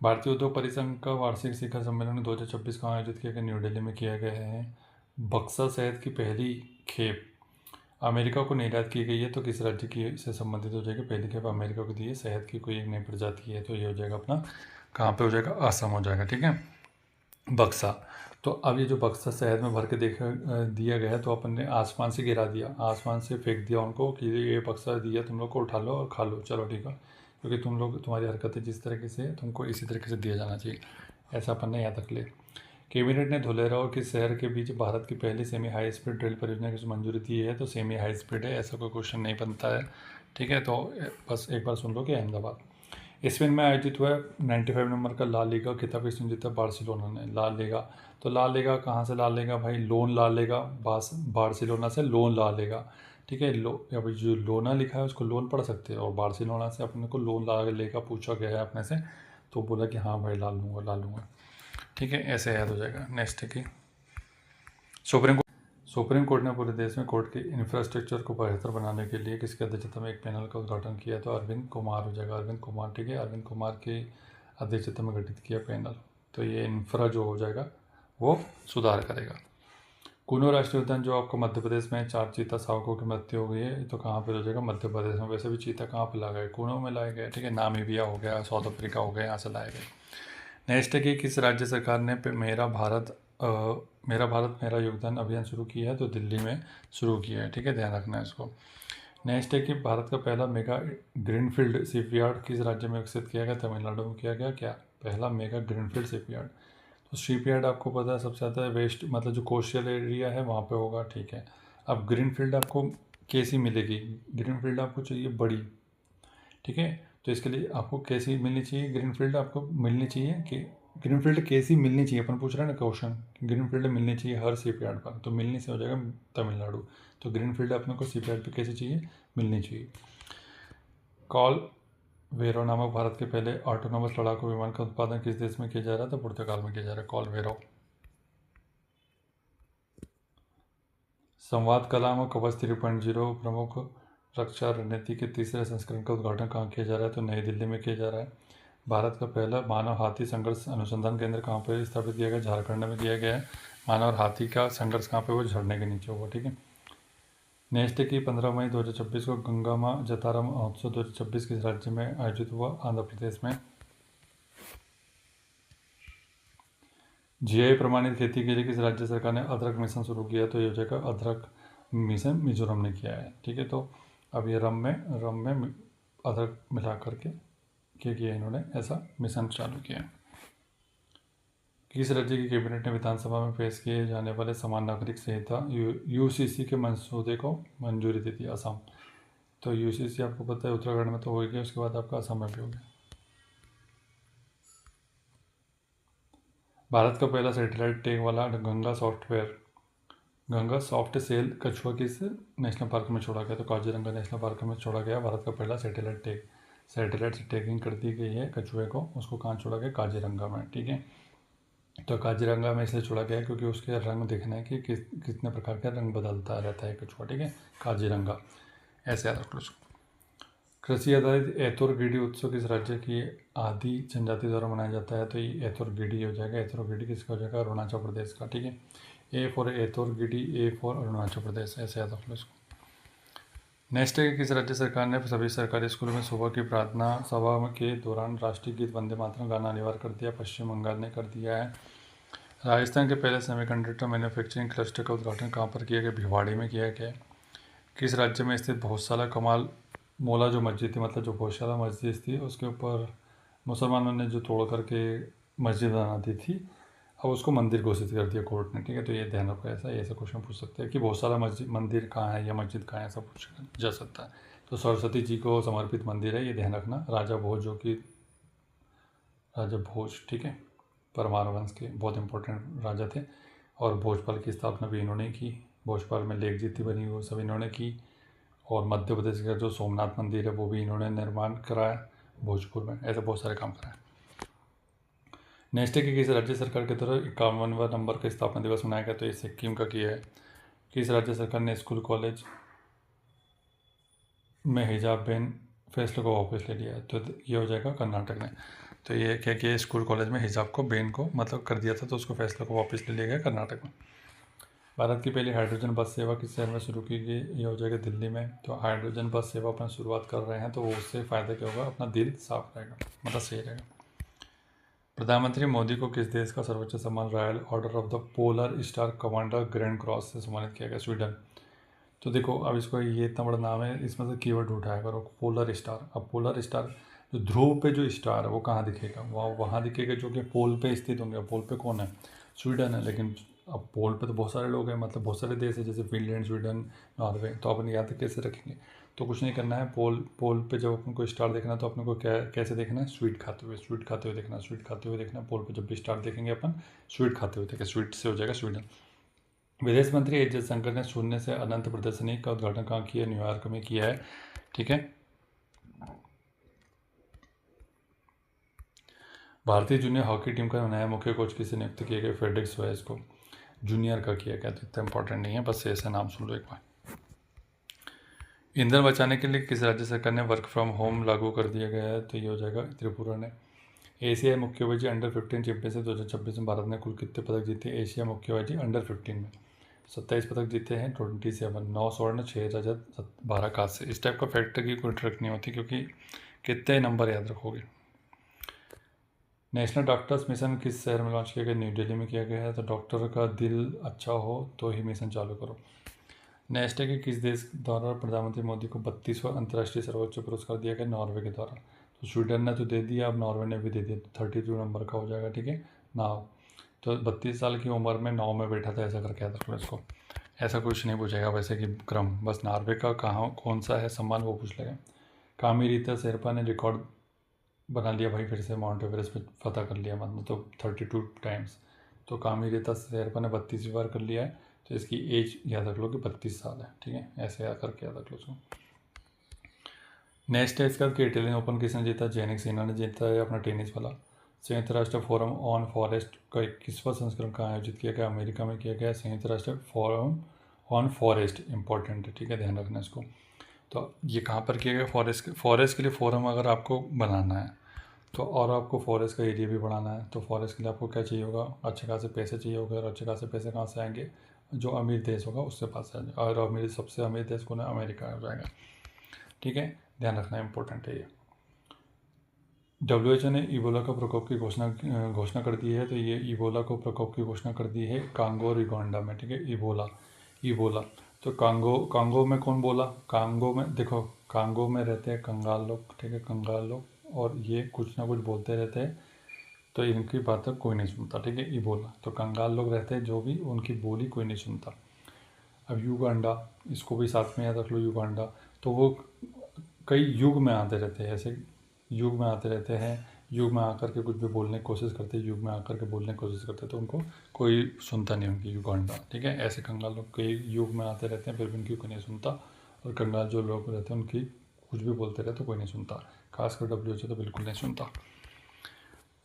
भारतीय उद्योग परिसंघ का वार्षिक शिखर सम्मेलन 2026 का आयोजित किया गया, न्यू दिल्ली में किया गया है। बक्सा शहद की पहली खेप अमेरिका को निर्यात की गई है, तो किस राज्य की से संबंधित हो जाएगी? पहली खेप अमेरिका को दी है, शहद की कोई एक नई प्रजाति है, तो ये हो जाएगा अपना, कहाँ पे हो जाएगा? असम हो जाएगा। ठीक है, बक्सा। तो अब ये जो बक्सा शहद में भर के देखा दिया गया है, तो अपन ने आसमान से गिरा दिया, आसमान से फेंक दिया उनको कि ये बक्सा दिया, तुम लोग को उठा लो और खा लो, चलो ठीक है, क्योंकि तुम लोग, तुम्हारी हरकतें जिस तरीके से, तुमको इसी तरीके से दिया जाना चाहिए, ऐसा अपन ने याद रख लिया। कैबिनेट ने धुलेरा और किस शहर के बीच भारत की पहली सेमी हाई स्पीड रेल परियोजना की मंजूरी दी है? तो सेमी हाई स्पीड है, ऐसा कोई क्वेश्चन नहीं बनता है। ठीक है, तो बस एक बार सुन लो कि अहमदाबाद। स्पेन में आयोजित हुआ 95 नंबर का ला लीगा खिताब किसने जीता? बार्सिलोना ने। ला लीगा, तो ला लीगा कहाँ से ला लेगा भाई? लोन ला लेगा, बार्सिलोना से लोन ला लेगा। ठीक है, या भाई जो लोना लिखा है उसको लोन पढ़ सकते हैं, और बार्सिलोना से अपने को लोन ला लेगा पूछा गया है अपने से, तो बोला कि हाँ भाई ला लूँगा ला लूँगा। ठीक है, ऐसे याद हो जाएगा। नेक्स्ट है कि सुप्रीम कोर्ट ने पूरे देश में कोर्ट के इंफ्रास्ट्रक्चर को बेहतर बनाने के लिए किसकी अध्यक्षता में एक पैनल का उद्घाटन किया? तो अरविंद कुमार हो जाएगा, अरविंद कुमार। ठीक है, अरविंद कुमार की अध्यक्षता में गठित किया पैनल, तो ये इंफ्रा जो हो जाएगा वो सुधार करेगा। कूनो राष्ट्रीय उद्यान जो आपको मध्य प्रदेश में 4 चीता शावकों की मृत्यु हो गई है, तो कहाँ पर हो जाएगा? मध्य प्रदेश में। वैसे भी चीता कहाँ पर लाए गए? कूनो में लाए गए। ठीक है, नामीबिया हो गया, साउथ अफ्रीका हो गया, यहाँ से लाए गए। नेक्स्ट है कि किस राज्य सरकार ने मेरा भारत मेरा योगदान अभियान शुरू किया है? तो दिल्ली में शुरू किया है। ठीक है, ध्यान रखना है इसको। नेक्स्ट है कि भारत का पहला मेगा ग्रीनफील्ड शिपयार्ड किस राज्य में विकसित किया गया? तमिलनाडु में किया गया। क्या पहला मेगा ग्रीनफील्ड शिपयार्ड? तो शिपयार्ड आपको पता है सबसे ज़्यादा वेस्ट, मतलब जो कोस्टल एरिया है वहाँ पे होगा। ठीक है, अब ग्रीनफील्ड आपको कैसी मिलेगी? ग्रीनफील्ड आपको चाहिए बड़ी। ठीक है, तो इसके लिए आपको कैसी मिलनी चाहिए? ग्रीनफील्ड आपको मिलनी चाहिए कि ग्रीनफील्ड कैसी मिलनी चाहिए, अपन पूछ रहे हैं ना क्वेश्चन। ग्रीनफील्ड मिलनी चाहिए हर शिपयार्ड पर, तो मिलने से हो जाएगा तमिलनाडु। तो ग्रीनफील्ड अपने को शिपयार्ड पे कैसी चाहिए? मिलनी चाहिए। कॉल वेरो नामक भारत के पहले ऑटोनोमस लड़ाकू विमान का उत्पादन किस देश में किया जा रहा था? पुर्तगाल में किया जा रहा है, कॉल वेरो। संवाद कला में कवच 3.0 प्रमुख रक्षा रणनीति के तीसरे संस्करण का उद्घाटन कहाँ किया जा रहा है? तो नई दिल्ली में किया जा रहा है। भारत का पहला मानव हाथी संघर्ष अनुसंधान केंद्र कहाँ पर स्थापित किया गया? झारखंड में किया गया है। मानव और हाथी का संघर्ष कहाँ पे? वो झरने के नीचे होगा। ठीक है, नेक्स्ट है कि 15 मई 2026 को गंगा माँ जतारा महोत्सव 2026 किस राज्य में आयोजित हुआ? आंध्र प्रदेश में। जीआई प्रमाणित खेती के लिए किस राज्य सरकार ने अदरक मिशन शुरू किया? तो ये हो जाएगा अदरक मिशन मिजोरम ने किया है। ठीक है, तो अब ये रम में अदरक मिला करके क्या किया इन्होंने? ऐसा मिशन चालू किया। किस राज्य की कैबिनेट ने विधानसभा में पेश किए जाने वाले समान नागरिक संहिता यूसीसी के मसौदे को मंजूरी दी थी? असम। तो यूसीसी आपको पता है उत्तराखंड में तो हो गया, उसके बाद आपका असम में भी हो गया। भारत का पहला सैटेलाइट टैग वाला गंगा सॉफ्ट सेल कछुआ किस नेशनल पार्क में छोड़ा गया? तो काजीरंगा नेशनल पार्क में छोड़ा गया भारत का पहला सैटेलाइट से टैगिंग कर दी गई है कछुए को, उसको कहाँ छोड़ा गया? काजीरंगा में। ठीक है, तो काजीरंगा में इसलिए छोड़ा गया क्योंकि उसके रंग देखना है कि कितने प्रकार का रंग बदलता रहता है कछुआ। ठीक है, काजीरंगा, ऐसे याद रख लो उसको। कृषि आधारित एतोर गिडी उत्सव किस राज्य की आदि जनजाति द्वारा मनाया जाता है? तो ये एतोर गिडी हो जाएगा। एतोर गिडी किसका हो जाएगा? अरुणाचल प्रदेश का। ठीक है, A for Etor Gidi, A for Arunachal Pradesh, ऐसे याद रख लो इसको। नेक्स्ट है कि किस राज्य सरकार ने सभी सरकारी स्कूलों में सुबह की प्रार्थना सभा के दौरान राष्ट्रीय गीत वंदे मातरम गाना अनिवार्य कर दिया? पश्चिम बंगाल ने कर दिया है। राजस्थान के पहले सेमीकंडक्टर मैन्युफैक्चरिंग क्लस्टर का उद्घाटन कहाँ पर किया गया? भिवाड़ी में किया गया। किस राज्य में स्थित भोजशाला कमाल मौला जो मस्जिद थी, मतलब जो भोजशाला मस्जिद थी उसके ऊपर मुसलमानों ने जो तोड़ करके मस्जिद बना दी थी, अब उसको मंदिर घोषित कर दिया कोर्ट ने। ठीक है, तो ये ध्यान रखो, ऐसा क्वेश्चन पूछ सकते हैं कि भोजशाला मंदिर कहाँ है या मस्जिद कहाँ है, ऐसा पूछा जा सकता है। तो सरस्वती जी को समर्पित मंदिर है, ये ध्यान रखना। राजा भोज, ठीक है, परमार वंश के बहुत इंपॉर्टेंट राजा थे, और भोजपाल की स्थापना भी इन्होंने की। भोजपाल में लेक जीती बनी वो सब इन्होंने की। और मध्य प्रदेश का जो सोमनाथ मंदिर है वो भी इन्होंने निर्माण कराया भोजपुर में। ऐसे बहुत सारे काम कराए। नेक्स्ट है कि किस राज्य सरकार के द्वारा 51वां नंबर का स्थापना दिवस मनाया गया, तो ये सिक्किम का किया है। किस राज्य सरकार ने स्कूल कॉलेज में हिजाब बैन फैसले को वापस ले लिया है, तो ये हो जाएगा कर्नाटक ने। तो ये क्या किया, स्कूल कॉलेज में हिजाब को बैन को मतलब कर दिया था, तो उसको फैसले को वापस ले लिया गया कर्नाटक में। भारत की पहली हाइड्रोजन बस सेवा किस शहर में शुरू की गई, ये हो जाएगा दिल्ली में। तो हाइड्रोजन बस सेवा अपन शुरुआत कर रहे हैं, तो वो उससे फ़ायदा क्या होगा, अपना दिल साफ रहेगा, मतलब सही रहेगा। प्रधानमंत्री मोदी को किस देश का सर्वोच्च सम्मान royal order of the polar star commander grand cross से सम्मानित किया गया, स्वीडन। तो देखो अब इसको, ये इतना बड़ा नाम है, इसमें से कीवर्ड उठाया करो, पोलर स्टार। अब पोलर स्टार जो ध्रुव पे जो स्टार है वो कहाँ दिखेगा, वहाँ दिखेगा जो कि पोल पे स्थित होंगे। पोल पे कौन है, स्वीडन है। लेकिन अब पोल पे तो बहुत सारे लोग हैं, मतलब बहुत सारे देश हैं, जैसे फिनलैंड, स्वीडन, नॉर्वे। तो अपन याद कैसे रखेंगे, तो कुछ नहीं करना है। पोल पे जब अपन को स्टार देखना है तो अपने को कैसे देखना है, स्वीट खाते हुए, स्वीट खाते हुए देखना, स्वीट खाते हुए देखना। पोल पे जब भी स्टार देखेंगे अपन, स्वीट खाते हुए देखें, स्वीट से हो जाएगा स्वीडन। विदेश मंत्री एस जयशंकर ने शून्य से अनंत प्रदर्शनी का उद्घाटन कहाँ किया, न्यूयॉर्क में किया है, ठीक है। भारतीय जूनियर हॉकी टीम का नया मुख्य कोच किसे नियुक्त किया गया, फ्रेडरिक सोयस को। जूनियर का किया गया, तो इतना इंपॉर्टेंट नहीं है, बस ऐसा नाम सुन लो एक बार। ईंधन बचाने के लिए किस राज्य सरकार ने वर्क फ्रॉम होम लागू कर दिया गया है, तो ये हो जाएगा त्रिपुरा ने। एशिया मुक्केबाजी अंडर 15 चैंपियनशिप 2026 में भारत ने कुल कितने पदक जीते, एशिया मुक्केबाजी अंडर 15 में 27 पदक जीते हैं, 27, 9 स्वर्ण, 6 रजत, 12 कांस्य। इस टाइप का फैक्टर की कोई ट्रिक नहीं होती, क्योंकि कितने नंबर याद रखोगे। नेशनल डॉक्टर्स मिशन किस शहर में लॉन्च किया गया, न्यू दिल्ली में किया गया है। तो डॉक्टर का दिल अच्छा हो तो ही मिशन चालू करो। नेक्स्ट है कि किस देश द्वारा प्रधानमंत्री मोदी को 32वां अंतर्राष्ट्रीय सर्वोच्च पुरस्कार दिया गया, नॉर्वे के द्वारा। तो स्वीडन ने तो दे दिया, अब नॉर्वे ने भी दे दिया, 32 नंबर का हो जाएगा, ठीक है। नाव, तो 32 साल की उम्र में नाव में बैठा था, ऐसा करके याद रखो इसको। ऐसा कुछ नहीं पूछेगा वैसे कि क्रम, बस नॉर्वे का कहाँ कौन सा है सम्मान वो पूछ लेगा। कामी रीता शेरपा ने रिकॉर्ड बना लिया भाई, फिर से माउंट एवरेस्ट पे फतह कर लिया, मतलब तो 32 टाइम्स। तो कामी रीता शेरपा ने 32 बार कर लिया है, तो इसकी एज याद रख लो कि 32 साल है, ठीक है। ऐसे याद करके याद रख लो इसको। नेक्स्ट है इसका कि इटालियन ओपन किसने जीता, जैनिक सिन्हा ने जीता है अपना टेनिस वाला। संयुक्त राष्ट्र फोरम ऑन फॉरेस्ट का 21वां संस्करण कहाँ आयोजित किया गया, अमेरिका में किया गया। संयुक्त राष्ट्र फोरम ऑन फॉरेस्ट इंपॉर्टेंट है, ठीक है, ध्यान रखना इसको। तो ये कहाँ पर किया गया, फॉरेस्ट के लिए फोरम अगर आपको बनाना है तो, और आपको फॉरेस्ट का एरिया भी बढ़ाना है, तो फॉरेस्ट के लिए आपको क्या चाहिए होगा, अच्छे खासे पैसे चाहिए होगा। और अच्छे खासे पैसे कहाँ से आएंगे, जो अमीर देश होगा उससे पास आएंगे। और अमीर, सबसे अमीर देश कौन है, अमेरिका हो जाएगा, ठीक है, ध्यान रखना इंपॉर्टेंट है ये। WHO ने इबोला का प्रकोप की घोषणा कर दी है, तो ये इबोला को प्रकोप की घोषणा कर दी है कांगो और युगांडा में, ठीक है। इबोला तो कांगो में कौन बोला, कांगो में देखो, कांगो में रहते हैं कंगाल लोग, ठीक है, कंगाल लोग, और ये कुछ ना कुछ बोलते रहते हैं, तो इनकी बात कोई नहीं सुनता, ठीक है। इबोला तो कंगाल लोग रहते हैं, जो भी उनकी बोली कोई नहीं सुनता। अब युगांडा, इसको भी साथ में याद रख लो, युगांडा तो वो कई युग में आते रहते हैं, ऐसे युग में आते रहते हैं, युग में आकर के कुछ भी बोलने की कोशिश करते हैं, युग में आकर के बोलने की कोशिश करते हैं, तो उनको कोई सुनता नहीं, उनकी युगांडा, ठीक है। ऐसे कंगाल लोग कई युग में आते रहते हैं, फिर भी उनकी कोई नहीं सुनता। और कंगाल जो लोग रहते हैं उनकी कुछ भी बोलते रहते तो कोई नहीं सुनता, खासकर WHO तो बिल्कुल नहीं सुनता।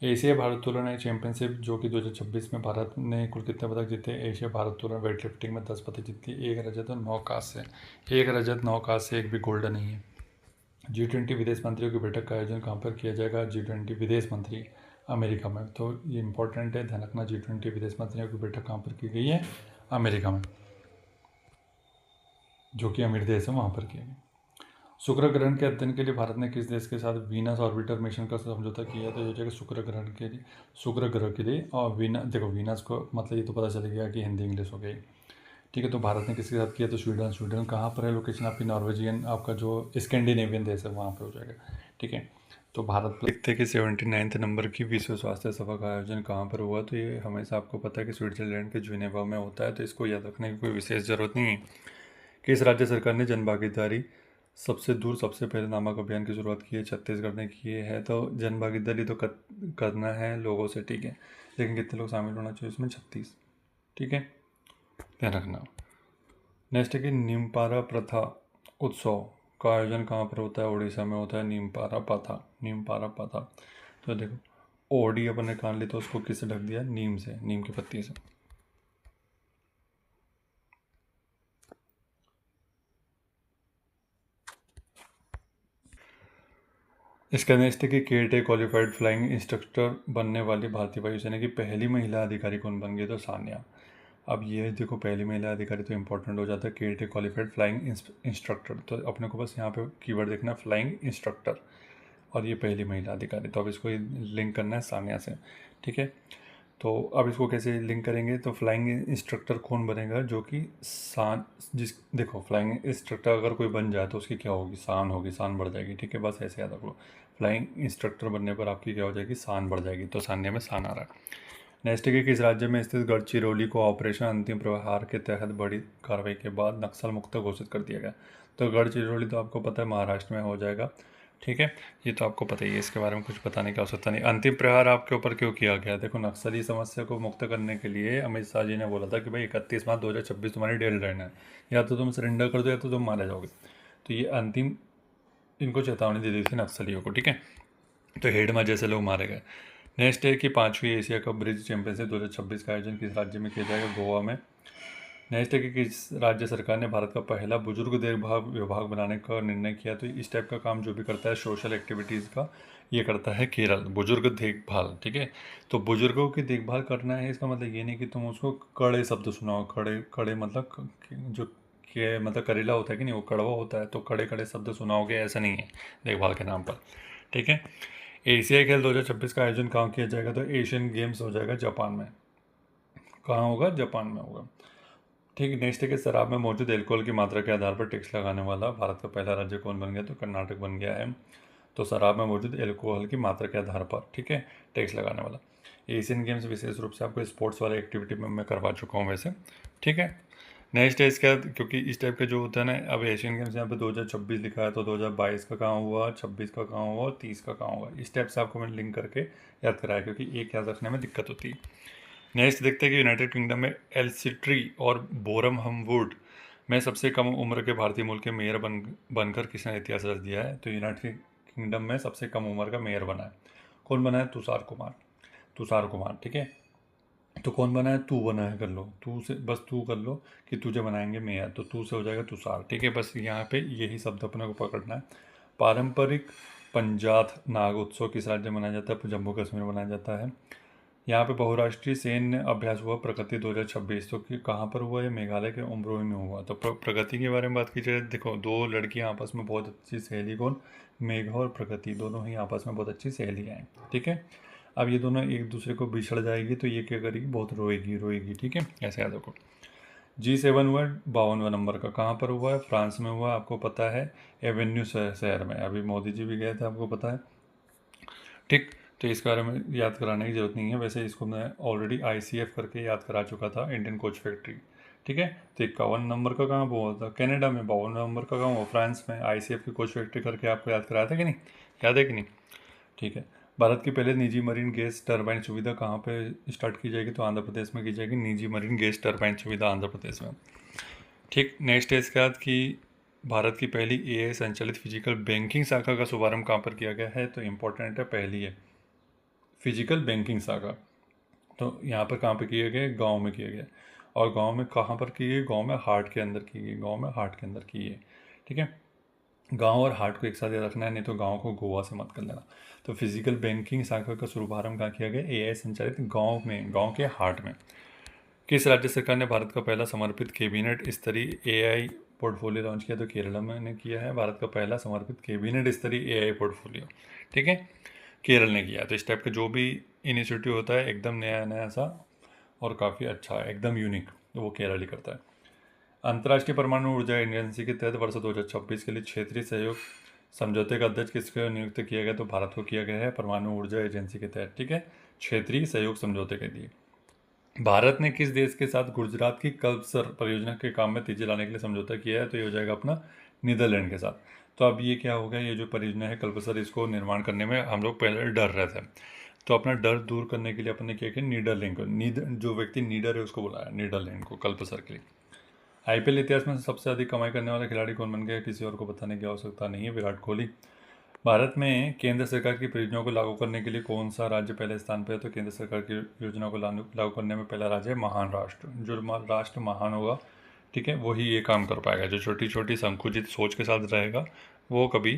एशिया भारोत्तोलन चैंपियनशिप जो कि 2026 में भारत ने कुल कितने पदक जीते, एशिया भारोत्तोलन वेट लिफ्टिंग में 10 पदक जीती, 1 रजत और 9 कांस्य, 1 रजत 9 कांस्य, एक भी गोल्ड नहीं है। G20 विदेश मंत्रियों की बैठक का आयोजन कहाँ पर किया जाएगा, G20 विदेश मंत्री अमेरिका में। तो ये इंपॉर्टेंट है, ध्यान रखना, G20 विदेश मंत्रियों की बैठक कहाँ पर की गई है, अमेरिका में, जो कि अमीर देश है, वहाँ पर किया गया। शुक्र ग्रहण के अध्ययन के लिए भारत ने किस देश के साथ वीनस ऑर्बिटर मिशन का समझौता किया, तो ये जगह शुक्र ग्रहण के लिए, शुक्र ग्रह के लिए। और देखो वीनस को मतलब ये तो पता चल गया कि हिंदी इंग्लिश हो गई, ठीक है। तो भारत ने किसके साथ किया, तो स्वीडन कहाँ पर है लोकेशन आपकी, नॉर्वेजियन, आपका जो स्कैंडिनेवियन देश है वहाँ पर हो जाएगा, ठीक है। तो भारत देखते हैं कि 79 नंबर की विश्व स्वास्थ्य सभा का आयोजन कहाँ पर हुआ, तो ये हमेशा आपको पता है कि स्विट्जरलैंड के जिनेवा में होता है, तो इसको याद रखने की कोई विशेष ज़रूरत नहीं है। किस राज्य सरकार ने जन भागीदारी सबसे दूर सबसे पहले नामक अभियान की शुरुआत की है, छत्तीसगढ़ ने की है। तो जन भागीदारी तो करना है लोगों से, ठीक है, लेकिन कितने लोग शामिल होना चाहिए इसमें, 36, ठीक है, ध्यान रखना। नेक्स्ट है कि निम्पारा प्रथा उत्सव का आयोजन कहाँ पर होता है? उड़ीसा में होता है, नीमपारा पाथा। तो देखो ओडी अपन ने कान ली तो उसको किससे ढक दिया? नीम से, नीम की पत्ती से। इसका नेक्स्ट है कि केट क्वालिफाइड फ्लाइंग इंस्ट्रक्टर बनने वाली भारतीय वायुसेना की पहली महिला अधिकारी कौन बन गई? तो सान्या। अब ये देखो पहली महिला अधिकारी तो इंपॉर्टेंट हो जाता है, केट क्वालिफाइड फ्लाइंग इंस्ट्रक्टर। तो अपने को बस यहाँ पे कीवर्ड देखना फ्लाइंग इंस्ट्रक्टर, और ये पहली महिला अधिकारी। तो अब इसको लिंक करना है सान्या से, ठीक है। तो अब इसको कैसे लिंक करेंगे? तो फ्लाइंग इंस्ट्रक्टर कौन बनेगा? जो कि देखो फ्लाइंग इंस्ट्रक्टर अगर कोई बन जाए तो उसकी क्या होगी? शान होगी, शान बढ़ जाएगी, ठीक है। बस ऐसे याद रखो, फ्लाइंग इंस्ट्रक्टर बनने पर आपकी क्या हो जाएगी? शान बढ़ जाएगी। तो सान्या में शान आ रहा है। नेक्स्ट है कि किस राज्य में स्थित गढ़चिरौली को ऑपरेशन अंतिम प्रहार के तहत बड़ी कार्रवाई के बाद नक्सल मुक्त घोषित कर दिया गया? तो गढ़चिरौली तो आपको पता है महाराष्ट्र में हो जाएगा, ठीक है। ये तो आपको पता ही है, इसके बारे में कुछ बताने की आवश्यकता नहीं। अंतिम प्रहार आपके ऊपर क्यों किया गया? देखो नक्सली समस्या को मुक्त करने के लिए अमित शाह जी ने बोला था कि भाई 31 मार्च 2026 तुम्हारी डेडलाइन है, या तो तुम सरेंडर कर दो या तो तुम मारे जाओगे। तो ये अंतिम इनको चेतावनी दे दी थी नक्सलियों को, ठीक है। तो हेडमा जैसे लोग मारे गए। नेक्स्ट है कि 5वीं एशिया कप ब्रिज चैंपियनशिप 2026 का आयोजन किस राज्य में किया जाएगा? गोवा में। नेक्स्ट है कि किस राज्य सरकार ने भारत का पहला बुजुर्ग देखभाल विभाग बनाने का निर्णय किया? तो इस टाइप का काम जो भी करता है सोशल एक्टिविटीज़ का, ये करता है केरल, बुजुर्ग देखभाल, ठीक है। तो बुजुर्गों की देखभाल करना है, इसका मतलब ये नहीं कि तुम उसको कड़े शब्द सुनाओ। कड़े कड़े मतलब जो के मतलब करेला होता है कि नहीं, वो कड़वा होता है, तो कड़े कड़े शब्द सुनाओगे ऐसा नहीं है देखभाल के नाम पर, ठीक है। एशियाई खेल 2026 का आयोजन कहाँ किया जाएगा? तो एशियन गेम्स हो जाएगा जापान में। कहाँ होगा? जापान में होगा, ठीक है। नेक्स्ट है कि शराब में मौजूद एल्कोहल की मात्रा के आधार पर टैक्स लगाने वाला भारत का पहला राज्य कौन बन गया? तो कर्नाटक बन गया है। तो शराब में मौजूद एल्कोहल की मात्रा के आधार पर, ठीक है, टैक्स लगाने वाला। एशियन गेम्स विशेष रूप से आपको स्पोर्ट्स वाले एक्टिविटी में मैं करवा चुका हूँ वैसे, ठीक है। नेक्स्ट है इसका, क्योंकि इस टाइप के जो होता है ना, अब एशियन गेम्स यहाँ पे 2026 लिखा है, तो 2022 का कहाँ हुआ, 26 का कहाँ हुआ और 30 का कहाँ हुआ? इस टाइप से आपको मैंने लिंक करके याद कराया, क्योंकि एक याद रखने में दिक्कत होती है। नेक्स्ट देखते हैं कि यूनाइटेड किंगडम में एल्सिट्री और बोरहमवुड में सबसे कम उम्र के भारतीय मूल के मेयर बनकर किसने इतिहास रच दिया है? तो यूनाइटेड किंगडम में सबसे कम उम्र का मेयर बना है। कौन बना है? तुषार कुमार, तुषार कुमार, ठीक है। तो कौन बना है? तू बना है, कर लो तू से, बस तू कर लो कि तुझे बनाएंगे मेयर, तो तू से हो जाएगा तुषार, ठीक है। बस यहाँ पे यही शब्द अपने को पकड़ना है। पारंपरिक पंजाथ नाग उत्सव किस राज्य में मनाया जाता है? जम्मू कश्मीर में मनाया जाता है। यहाँ पे बहुराष्ट्रीय सैन्य अभ्यास हुआ प्रगति 2026, तो कि कहाँ पर हुआ? ये मेघालय के उम्ब्रोई में हुआ। तो प्रगति के बारे में बात की जाए, देखो दो लड़कियाँ आपस में बहुत अच्छी सहेली, कौन? मेघा और प्रगति, दोनों ही आपस में बहुत अच्छी सहेलियाँ हैं, ठीक है। अब ये दोनों एक दूसरे को बिछड़ जाएगी तो ये क्या करेगी? बहुत रोएगी रोएगी, ठीक है, ऐसे याद रखो। G7 हुआ 52वां नंबर का, कहाँ पर हुआ है? फ्रांस में हुआ, आपको पता है, एवेन्यू शहर में। अभी मोदी जी भी गए थे, आपको पता है, ठीक। तो इस बारे में याद कराने की ज़रूरत नहीं है, वैसे इसको मैं ऑलरेडी ICF करके याद करा चुका था, इंडियन कोच फैक्ट्री, ठीक है। तो 51 नंबर का कहाँ हुआ था? कनाडा में। 52 नंबर का कहाँ हुआ? फ्रांस में। ICF की कोच फैक्ट्री करके आपको याद कराया था कि नहीं? याद है कि नहीं? ठीक है। भारत की पहले निजी मरीन गैस टरबाइन सुविधा कहाँ पे स्टार्ट की जाएगी? तो आंध्र प्रदेश में की जाएगी, निजी मरीन गैस टरबाइन सुविधा आंध्र प्रदेश में, ठीक। नेक्स्ट है इसके बाद कि भारत की पहली AI संचालित फिजिकल बैंकिंग शाखा का शुभारंभ कहाँ पर किया गया है? तो इम्पोर्टेंट है, पहली है फिजिकल बैंकिंग शाखा। तो यहाँ पर कहाँ पे किए गए? गांव में किए गए। और गांव में कहाँ पर की गई? गांव में हार्ट के अंदर की गई, गांव में हार्ट के अंदर की है, ठीक है। गांव और हार्ट को एक साथ याद रखना है, नहीं तो गांव को गोवा से मत कर लेना। तो फिजिकल बैंकिंग शाखा का शुभारंभ कहाँ किया गया? AI संचालित गांव में, गांव के हार्ट में। किस राज्य सरकार ने भारत का पहला समर्पित कैबिनेट स्तरीय AI पोर्टफोलियो लॉन्च किया? तो केरल में किया है भारत का पहला समर्पित कैबिनेट स्तरीय AI पोर्टफोलियो, ठीक है, केरल ने किया। तो इस टाइप का जो भी इनिशिएटिव होता है एकदम नया नया सा और काफ़ी अच्छा है, एकदम यूनिक, तो वो केरल ही करता है। अंतर्राष्ट्रीय परमाणु ऊर्जा एजेंसी के तहत वर्ष 2026 के लिए क्षेत्रीय सहयोग समझौते का अध्यक्ष किसको नियुक्त किया गया? तो भारत को किया गया है परमाणु ऊर्जा एजेंसी के तहत, ठीक है, क्षेत्रीय सहयोग समझौते के लिए। भारत ने किस देश के साथ गुजरात की कल्पसर परियोजना के काम में तेजी लाने के लिए समझौता किया है? तो ये हो जाएगा अपना नीदरलैंड के साथ। तो अब ये क्या हो गया? ये जो परियोजना है कल्पसर, इसको निर्माण करने में हम लोग पहले डर रहे थे, तो अपना डर दूर करने के लिए अपन ने क्या किया? नीदरलैंड को, जो व्यक्ति नीडर है उसको बुलाया नीदरलैंड को कल्पसर के लिए। आईपीएल इतिहास में सबसे अधिक कमाई करने वाला खिलाड़ी कौन बन गया, किसी और को बताने की आवश्यकता नहीं है, विराट कोहली। भारत में केंद्र सरकार की परियोजनाओं को लागू करने के लिए कौन सा राज्य पहले स्थान पर है, तो केंद्र सरकार की योजना को लागू करने में पहला राज्य है महाराष्ट्र। जो राष्ट्र महान होगा, ठीक है, वही ये काम कर पाएगा। जो छोटी छोटी संकुचित सोच के साथ रहेगा वो कभी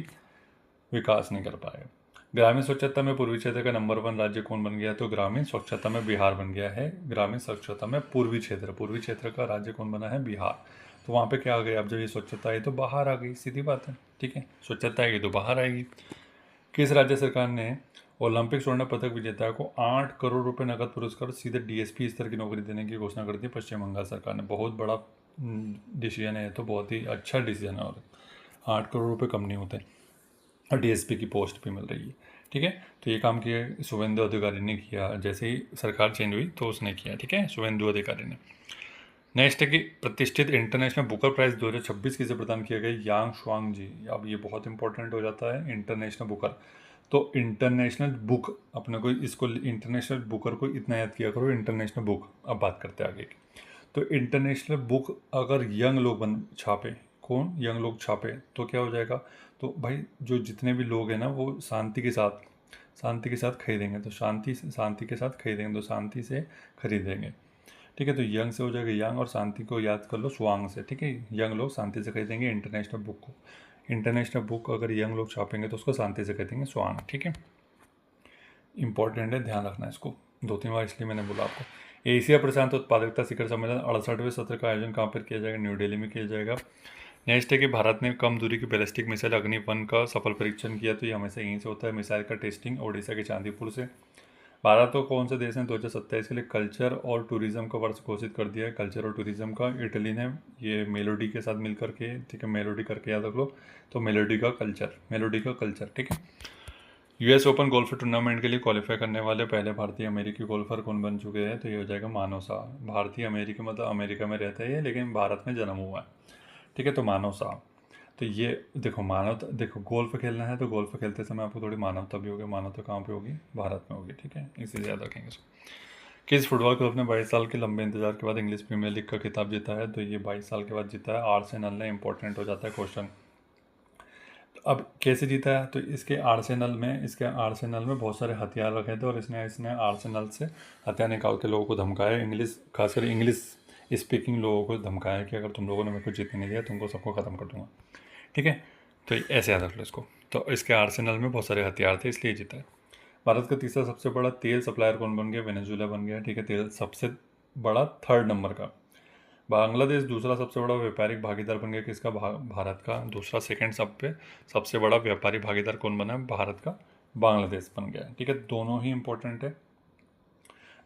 विकास नहीं कर पाएगा। ग्रामीण स्वच्छता में पूर्वी क्षेत्र का नंबर 1 राज्य कौन बन गया है, तो ग्रामीण स्वच्छता में बिहार बन गया है। ग्रामीण स्वच्छता में पूर्वी क्षेत्र का राज्य कौन बना है, बिहार। तो वहाँ पे क्या आ गया, अब जब ये स्वच्छता आई तो बाहर आ गई, सीधी बात है, ठीक है, स्वच्छता आएगी तो बाहर आएगी। किस राज्य सरकार ने ओलंपिक स्वर्ण पदक विजेता को 8 करोड़ रुपए नकद पुरस्कार सीधे डीएसपी स्तर की नौकरी देने की घोषणा कर दी, पश्चिम बंगाल सरकार ने। बहुत बड़ा डिसीजन है, तो बहुत ही अच्छा डिसीजन है, और 8 करोड़ रुपए कम नहीं होते, और डीएसपी की पोस्ट भी मिल रही है, ठीक है। तो ये काम किया शुभेंदु अधिकारी ने किया, जैसे ही सरकार चेंज हुई तो उसने किया, ठीक है, शुभेंदु अधिकारी ने। नेक्स्ट है कि प्रतिष्ठित इंटरनेशनल बुकर प्राइज 2026 किसे प्रदान किया गया, यांग शुआंग जी। अब ये बहुत इंपॉर्टेंट हो जाता है, इंटरनेशनल बुकर। तो इंटरनेशनल बुक, अपने को इसको इंटरनेशनल बुकर को इतना याद किया करो, इंटरनेशनल बुक। अब बात करते हैं आगे की। तो इंटरनेशनल बुक अगर यंग लोग छापे, कौन, यंग लोग छापे, तो क्या हो जाएगा, तो भाई जो जितने भी लोग हैं ना वो शांति के साथ खरीदेंगे, तो शांति के साथ खरीदेंगे, तो शांति से खरीदेंगे, ठीक है। तो यंग से हो जाएगा यंग, और शांति को याद कर लो स्वांग से, ठीक है। यंग लोग शांति से खरीदेंगे इंटरनेशनल बुक को। इंटरनेशनल बुक अगर यंग लोग छापेंगे तो उसको शांति से खरीदेंगे, स्वांग, ठीक है। इंपॉर्टेंट है, ध्यान रखना इसको, 2-3 बार इसलिए मैंने बोला आपको। एशिया प्रशांत उत्पादकता शिखर सम्मेलन 68वें सत्र का आयोजन कहाँ पर किया जाएगा, न्यू दिल्ली में किया जाएगा। नेक्स्ट है कि भारत ने कम दूरी की बैलिस्टिक मिसाइल अग्नि-1 का सफल परीक्षण किया, तो ये हमेशा यहीं से होता है, मिसाइल का टेस्टिंग ओडिशा के चांदीपुर से। भारत को कौन से देश ने 2027 के लिए कल्चर और टूरिज्म का वर्ष घोषित कर दिया है, कल्चर और टूरिज्म का, इटली ने। ये मेलोडी के साथ मिल करके, ठीक है, मेलोडी करके याद रख लो, तो मेलोडी का कल्चर, ठीक है। यूएस ओपन गोल्फ टूर्नामेंट के लिए क्वालिफाई करने वाले पहले भारतीय अमेरिकी गोल्फर कौन बन चुके हैं, तो ये हो जाएगा मानव शाह। भारतीय अमेरिकी मतलब अमेरिका में रहता है ये, लेकिन भारत में जन्म हुआ है, ठीक है, तो मानव शाह। तो ये देखो गोल्फ खेलना है तो गोल्फ खेलते समय आपको थोड़ी मानवता भी होगी, मानवता कहाँ पे होगी, भारत में होगी, ठीक है, इसी से याद रखेंगे इसको। किस फुटबॉल क्लब ने 22 साल के लंबे इंतजार के बाद इंग्लिश प्रीमियर लीग का खिताब जीता है, तो ये 22 साल के बाद जीता है आर्सेनल ने। इंपॉर्टेंट हो जाता है क्वेश्चन। अब कैसे जीता है, तो इसके आर्सेनल में बहुत सारे हथियार रखे थे, और इसने आर्सेनल से हथियार निकाल के लोगों को धमकाया, खासकर इंग्लिश स्पीकिंग लोगों को धमकाया कि अगर तुम लोगों ने मेरे को जीतने नहीं दिया तुमको सबको ख़त्म कर दूंगा, ठीक है। तो ऐसे याद रख लो इसको। तो इसके आर्सेनल में बहुत सारे हथियार थे, इसलिए जीता है। भारत का तीसरा सबसे बड़ा तेल सप्लायर कौन बन गया, वेनेजुएला बन गया, ठीक है, तेल सबसे बड़ा 3rd नंबर का। बांग्लादेश दूसरा सबसे बड़ा व्यापारिक भागीदार बन गया, किसका, भारत का। दूसरा सेकंड सबसे बड़ा व्यापारी भागीदार कौन बना, भारत का, बांग्लादेश बन गया, ठीक है। दोनों ही इंपॉर्टेंट है।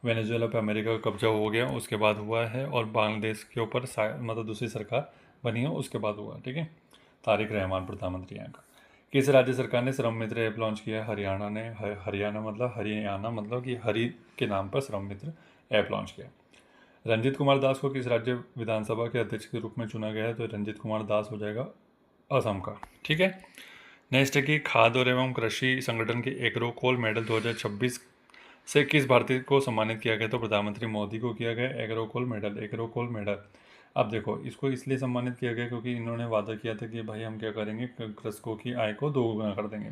वेनेजुएला पे अमेरिका का कब्जा हो गया उसके बाद हुआ है, और बांग्लादेश के ऊपर मतलब दूसरी सरकार बनी है उसके बाद हुआ, ठीक है। तारिक रहमान प्रधानमंत्री यहाँ का। किस राज्य सरकार ने श्रम मित्र ऐप लॉन्च किया, हरियाणा ने। हरियाणा मतलब कि हरि के नाम पर श्रम मित्र ऐप लॉन्च किया। रंजीत कुमार दास को किस राज्य विधानसभा के अध्यक्ष के रूप में चुना गया है, तो रंजीत कुमार दास हो जाएगा असम का, ठीक है। नेक्स्ट है कि खाद्य और एवं कृषि संगठन के एग्रो कोल मेडल 2026 से किस भारतीय को सम्मानित किया गया, तो प्रधानमंत्री मोदी को किया गया एग्रो कोल मेडल। अब देखो इसको इसलिए सम्मानित किया गया क्योंकि इन्होंने वादा किया था कि भाई हम क्या करेंगे, कृषकों की आय को 2 गुना कर देंगे,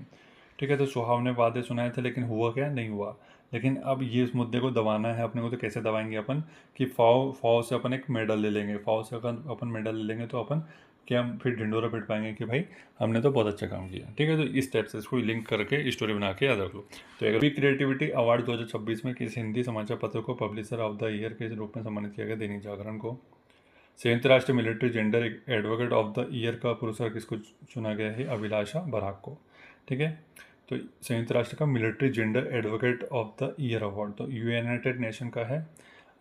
ठीक है। तो सुहावने वादे सुनाए थे, लेकिन हुआ क्या, नहीं हुआ। लेकिन अब ये इस मुद्दे को दबाना है अपने को, तो कैसे दबाएंगे अपन, कि फाओ से अपन एक मेडल ले लेंगे, फाओ से अगर अपन मेडल ले लेंगे तो अपन क्या फिर ढिंडोरा पिट पाएंगे कि भाई हमने तो बहुत अच्छा काम किया, ठीक है। तो इस टाइप से इसको लिंक करके स्टोरी बना के याद रख लो। तो अगर क्रिएटिविटी अवार्ड 2026 में किस हिंदी समाचार पत्र को पब्लिशर ऑफ द ईयर के रूप में सम्मानित किया गया, दैनिक जागरण को। संयुक्त राष्ट्र military gender advocate of the year का पुरस्कार किसको चुना गया है, अभिलाषा बराक को, ठीक है। तो संयुक्त राष्ट्र का military gender advocate of the year award तो यूनाइटेड नेशन का है।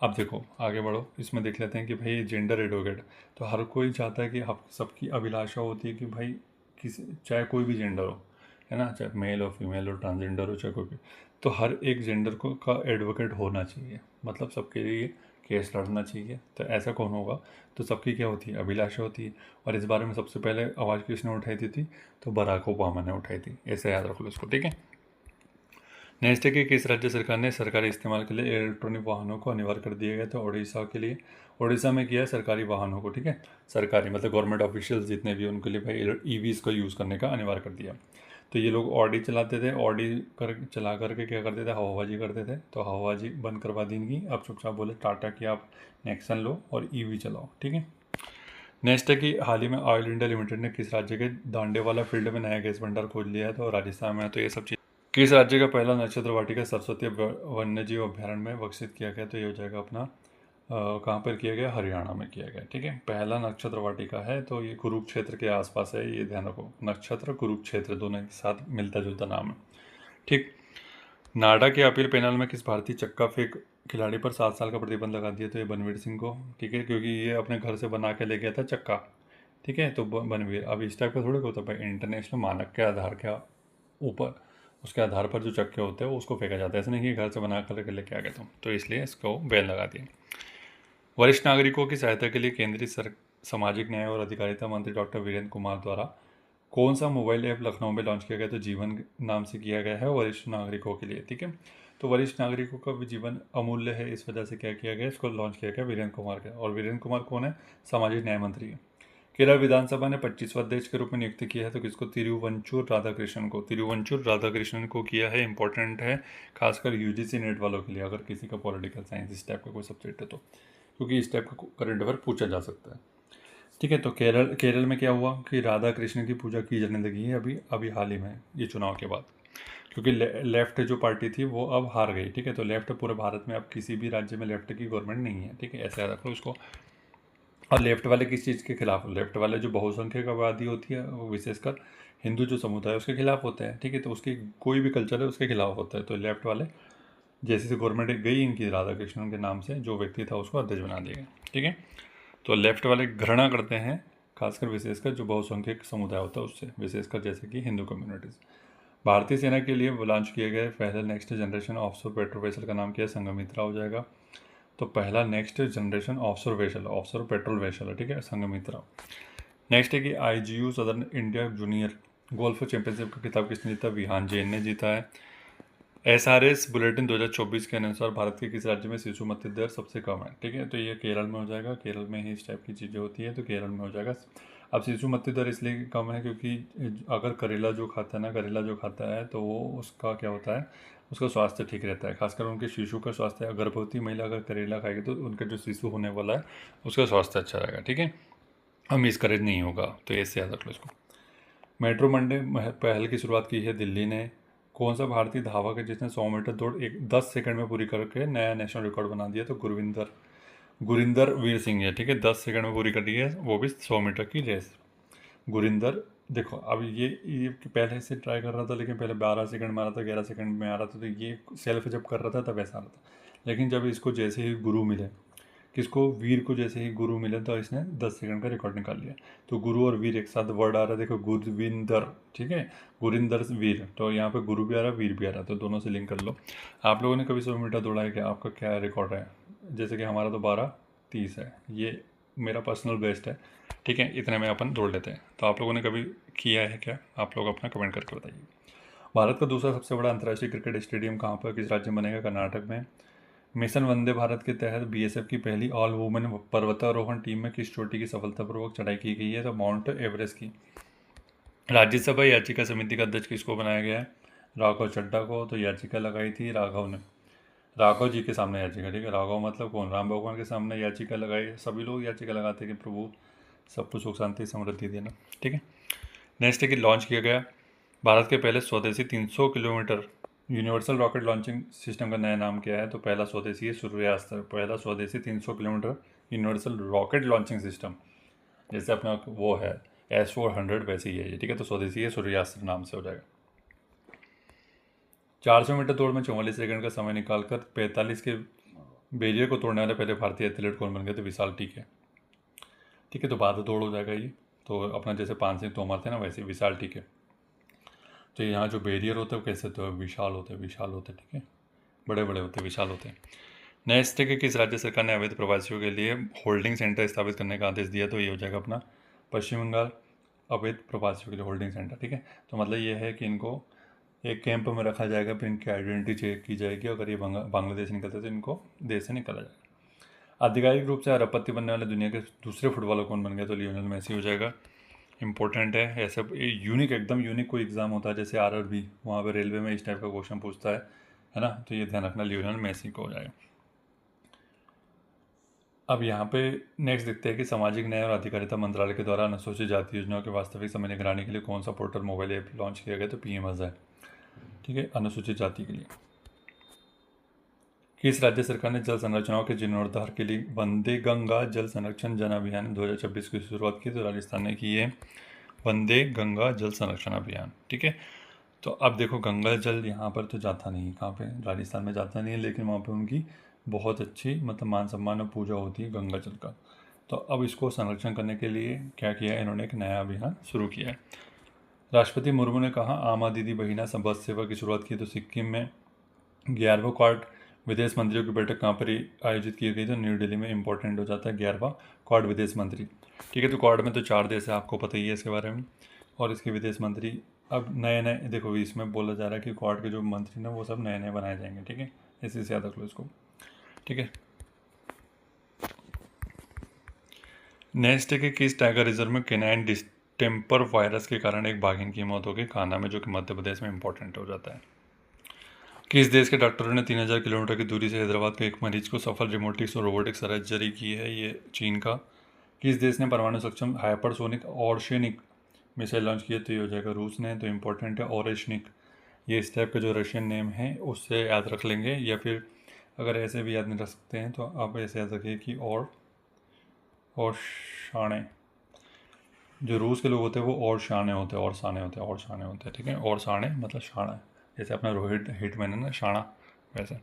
अब देखो आगे बढ़ो, इसमें देख लेते हैं कि भाई जेंडर एडवोकेट, तो हर कोई चाहता है कि सबकी अभिलाषा होती है कि भाई चाहे कोई भी जेंडर हो, है ना, चाहे मेल हो, फीमेल हो, ट्रांसजेंडर हो, चाहे कोई भी, तो हर एक जेंडर को का एडवोकेट होना चाहिए, मतलब सबके लिए केस लड़ना चाहिए। तो ऐसा कौन होगा, तो सबकी क्या होती है, अभिलाषा होती है। और इस बारे में सबसे पहले आवाज़ किसने उठाई थी, तो बराक ओबामा ने उठाई थी, ऐसे याद रख लो इसको, ठीक है। नेक्स्ट है कि किस राज्य सरकार ने सरकारी इस्तेमाल के लिए इलेक्ट्रॉनिक वाहनों को अनिवार्य कर दिया गया? तो उड़ीसा के लिए, उड़ीसा में किया है सरकारी वाहनों को, ठीक है, सरकारी मतलब गवर्नमेंट ऑफिशियल्स जितने भी उनके लिए भाई ईवीज़ को यूज़ करने का अनिवार्य कर दिया। तो ये लोग ऑडी चलाते थे, ऑडी चला करके क्या करते थे, हवाबाजी करते थे, तो हवाबाजी बंद करवा दी इनकी। अब चुपचाप बोले टाटा की आप नेक्सन लो और ईवी चलाओ, ठीक है। नेक्स्ट है कि हाल ही में ऑयल इंडिया लिमिटेड ने किस राज्य के दांडेवाला फील्ड में नया गैस भंडार खोज लिया है? तो राजस्थान में है। तो ये सब चीज़ किस राज्य का पहला नक्षत्र वाटिका सरस्वती वन्यजीव अभ्यारण्य में विकसित किया गया? तो ये हो जाएगा अपना कहाँ पर किया गया? हरियाणा में किया गया, ठीक है। पहला नक्षत्र वाटिका है तो ये कुरुक्षेत्र के आसपास है, ये ध्यान रखो, नक्षत्र कुरुक्षेत्र दोनों एक साथ मिलता जुलता नाम है, ठीक। नाडा के अपील पैनल में किस भारतीय चक्का फेंक खिलाड़ी पर 7 साल का प्रतिबंध लगा दिया? तो ये बनवीर सिंह को, ठीक है, क्योंकि ये अपने घर से बना के ले गया था चक्का, ठीक है। तो बनवीर, अब इस टाइप का थोड़ा होता है भाई, इंटरनेशनल मानक के आधार के ऊपर, उसके आधार पर जो चक्के होते हैं उसको फेंका जाता है, ऐसा नहीं कि घर से बना कर लेके आ गए तुम, तो इसलिए इसको बैन लगा दिया। वरिष्ठ नागरिकों की सहायता के लिए केंद्रीय सामाजिक न्याय और अधिकारिता मंत्री डॉक्टर वीरेंद्र कुमार द्वारा कौन सा मोबाइल ऐप लखनऊ में लॉन्च किया गया? तो जीवन नाम से किया गया है वरिष्ठ नागरिकों के लिए, ठीक है। तो वरिष्ठ नागरिकों का भी जीवन अमूल्य है, इस वजह से क्या किया गया, इसको लॉन्च किया गया वीरेंद्र कुमार का। और वीरेंद्र कुमार कौन है? सामाजिक न्याय मंत्री है। केरल विधानसभा ने 25वां अध्यक्ष के रूप में नियुक्त किया है, तो किसको? तिरुवंचुर राधाकृष्णन को। तिरुवंचुर राधाकृष्णन को किया है, इंपॉर्टेंट है खासकर यूजीसी नेट वालों के लिए, अगर किसी का पॉलिटिकल साइंस इस टाइप का कोई सब्जेक्ट है तो, क्योंकि इस टाइप का करंट अफेयर पूछा जा सकता है, ठीक है। तो केरल में क्या हुआ कि राधा कृष्ण की पूजा की जाने लगी है अभी अभी हाल ही में, ये चुनाव के बाद, क्योंकि लेफ्ट जो पार्टी थी वो अब हार गई, ठीक है। तो लेफ्ट पूरे भारत में अब किसी भी राज्य में लेफ्ट की गवर्नमेंट नहीं है, ठीक है, ऐसे याद रखो इसको। और लेफ्ट वाले किस चीज़ के खिलाफ? लेफ्ट वाले जो बहुसंख्यक आबादी होती है, वो विशेषकर हिंदू जो समुदाय है उसके खिलाफ होते हैं, ठीक है। तो उसकी कोई भी कल्चर है उसके खिलाफ होता है। तो लेफ्ट वाले जैसे से गवर्नमेंट गई इनकी राधा कृष्णन के नाम से, जो व्यक्ति था उसको अध्यक्ष बना दिया गया, ठीक है। तो लेफ्ट वाले घृणा करते हैं खासकर विशेषकर जो बहुसंख्यक समुदाय होता है उससे, विशेषकर जैसे कि हिंदू कम्युनिटीज़। भारतीय सेना के लिए लॉन्च किए गए पहले next generation offshore patrol vessel का नाम क्या है? संघमित्रा हो जाएगा। तो पहला next generation offshore vessel, offshore patrol vessel है, ठीक है, संघमित्रा। नेक्स्ट है कि IGU southern India junior golf championship का खिताब किसने जीता? विहान जैन ने जीता है। SRS बुलेटिन 2024 के अनुसार भारत के किस राज्य में शिशु मृत्यु दर सबसे कम है? ठीक है, तो ये केरल में हो जाएगा, केरल में ही इस टाइप की चीज़ें होती है, तो केरल में हो जाएगा। अब शिशु मृत्यु दर इसलिए कम है क्योंकि अगर करेला जो खाता है ना, करेला जो खाता है तो वो उसका क्या होता है, उसका स्वास्थ्य ठीक रहता है, खासकर उनके शिशु का स्वास्थ्य। गर्भवती महिला अगर करेला खाएगी तो उनका जो शिशु होने वाला है उसका स्वास्थ्य अच्छा रहेगा, ठीक है, और मिसकैरेज नहीं होगा। तो ऐसे याद रख लो इसको। मेट्रो मंडे पहल की शुरुआत की है दिल्ली ने। कौन सा भारतीय धावक है जिसने 100 मीटर दौड़ 10 सेकंड में पूरी करके नया नेशनल रिकॉर्ड बना दिया? तो गुरिंदर वीर सिंह है, ठीक है, 10 सेकंड में पूरी कर दी है, वो भी 100 मीटर की रेस। गुरिंदर, देखो अब ये पहले से ट्राई कर रहा था, लेकिन पहले 12 सेकंड में आ रहा था, 11 सेकंड में आ रहा था, तो ये सेल्फ जब कर रहा था तब ऐसा आ रहा था। लेकिन जब इसको जैसे ही गुरु मिले, किसको? वीर को जैसे ही गुरु मिले तो इसने 10 सेकंड का रिकॉर्ड निकाल लिया। तो गुरु और वीर एक साथ वर्ड आ रहा है, देखो, गुरविंदर, ठीक है, गुरिंदर वीर, तो यहाँ पे गुरु भी आ रहा है, वीर भी आ रहा है, तो दोनों से लिंक कर लो। आप लोगों ने कभी 100 मीटर दौड़ा है क्या? आपका क्या रिकॉर्ड है? जैसे कि हमारा तो 12:30 है, ये मेरा पर्सनल बेस्ट है, ठीक है, इतने में अपन दौड़ लेते हैं। तो आप लोगों ने कभी किया है क्या? आप लोग अपना कमेंट करके बताइए। भारत का दूसरा सबसे बड़ा अंतर्राष्ट्रीय क्रिकेट स्टेडियम कहाँ पर, किस राज्य में बनेगा? कर्नाटक में। मिशन वंदे भारत के तहत BSF की पहली ऑल वुमेन पर्वतारोहण टीम में किस चोटी की सफलतापूर्वक चढ़ाई की गई है? तो माउंट एवरेस्ट की। राज्यसभा याचिका समिति का अध्यक्ष किसको बनाया गया है? राघव चड्ढा को। तो याचिका लगाई थी राघव ने, राघव जी के सामने याचिका, ठीक है, राघव मतलब कौन? राम भगवान के सामने याचिका लगाई। सभी लोग याचिका लगाते हैं कि प्रभु सबको सुख शांति समृद्धि देना, ठीक है। नेक्स्ट है कि लॉन्च किया गया भारत के पहले स्वदेशी 300 kilometre universal rocket launching system का नया नाम क्या है? तो पहला स्वदेशी है सूर्यास्त्र, पहला स्वदेशी 300 kilometre universal rocket launching system, जैसे अपना वो है S-400 वैसे ही है ये, ठीक है। तो स्वदेशी है सूर्यास्त्र नाम से हो जाएगा। 400 मीटर दौड़ में 44 सेकंड का समय निकालकर 45 के बैरियर को तोड़ने वाले पहले भारतीय एथलीट कौन बन गए? तो विशाल टीके, ठीक है, तो बाद दौड़ हो जाएगा ये। तो अपना जैसे 5 सिंह तोमर थे ना, वैसे विशाल टीके। तो यहाँ जो बैरियर होते हैं वो कैसे होते हैं? विशाल होते हैं, विशाल होते हैं, ठीक है, बड़े बड़े होते हैं, विशाल होते हैं। नेक्स्ट है कि किस राज्य सरकार ने अवैध प्रवासियों के लिए होल्डिंग सेंटर स्थापित करने का आदेश दिया? तो ये हो जाएगा अपना पश्चिम बंगाल, अवैध प्रवासियों के लिए होल्डिंग सेंटर, ठीक है। तो मतलब ये है कि इनको एक कैंप में रखा जाएगा, फिर इनकी आइडेंटिटी चेक की जाएगी, अगर ये बांग्लादेश निकलते तो इनको देश से निकाला जाएगा। आधिकारिक रूप से अरबपति बनने वाले दुनिया के दूसरे फुटबॉलर कौन बन गया, तो लियोनेल मेसी हो जाएगा। इंपॉर्टेंट है, ऐसे यूनिक, एकदम यूनिक कोई एग्ज़ाम होता है जैसे RRB, वहाँ पर रेलवे में इस टाइप का क्वेश्चन पूछता है ना, तो ये ध्यान रखना, लियोनेल मेसी को हो जाएगा। अब यहाँ पे नेक्स्ट देखते हैं कि सामाजिक न्याय और अधिकारिता मंत्रालय के द्वारा अनुसूचित जाति योजनाओं के वास्तविक समय निगरानी के लिए कौन सा पोर्टल मोबाइल ऐप लॉन्च किया गया, तो PM है, ठीक है, अनुसूचित जाति के लिए। किस राज्य सरकार ने जल संरचनाओं के जीर्णोद्धार के लिए वंदे गंगा जल संरक्षण जन अभियान 2026 की शुरुआत की, तो राजस्थान ने की है वंदे गंगा जल संरक्षण अभियान, ठीक है। तो अब देखो, गंगा जल यहाँ पर तो जाता नहीं, कहाँ पे, राजस्थान में जाता नहीं है, लेकिन वहाँ पे उनकी बहुत अच्छी मतलब मान सम्मान और पूजा होती है गंगा जल का। तो अब इसको संरक्षण करने के लिए क्या किया है, इन्होंने एक नया अभियान शुरू किया है। राष्ट्रपति मुर्मू ने कहा आमा दीदी बहिना बस सेवा की शुरुआत की, तो सिक्किम में 11वां क्वाड विदेश मंत्रियों की बैठक कहाँ पर आयोजित की गई, तो न्यू दिल्ली में। इंपॉर्टेंट हो जाता है 11वां क्वाड विदेश मंत्री, ठीक है। तो क्वाड में तो 4 देश है, आपको पता ही है इसके बारे में, और इसके विदेश मंत्री अब नए नए, देखो इसमें बोला जा रहा है कि क्वाड के जो मंत्री ना वो सब नए नए बनाए जाएंगे, ठीक है, इसी से याद रख लो इसको, ठीक है। नेक्स्ट है कि किस टाइगर रिजर्व में केनाइन डिस्टेम्पर वायरस के कारण एक बाघिन की मौत हो गई, कान्हा में, जो कि मध्य प्रदेश में इंपॉर्टेंट हो जाता है। किस देश के डॉक्टरों ने 3000 किलोमीटर की दूरी से हैदराबाद के एक मरीज को सफल रिमोटिक्स और रोबोटिक्स सर्जरी की है, ये चीन का। किस देश ने परमाणु सक्षम हाइपरसोनिक ऑर्शेनिक मिसाइल लॉन्च किया, तो ये हो जाएगा रूस ने। तो इंपॉर्टेंट है ऑरेशनिक, ये इस टाइप का जो रशियन नेम है उससे याद रख लेंगे, या फिर अगर ऐसे भी याद नहीं रख सकते हैं तो आप ऐसे याद रखिए कि और शाने, जो रूस के लोग होते हैं वो और शाने होते हैं, और शाने होते हैं, और शाने होते हैं, ठीक है। और शाने मतलब शाना, जैसे अपना रोहित हिटमैन है ना शाना, वैसे।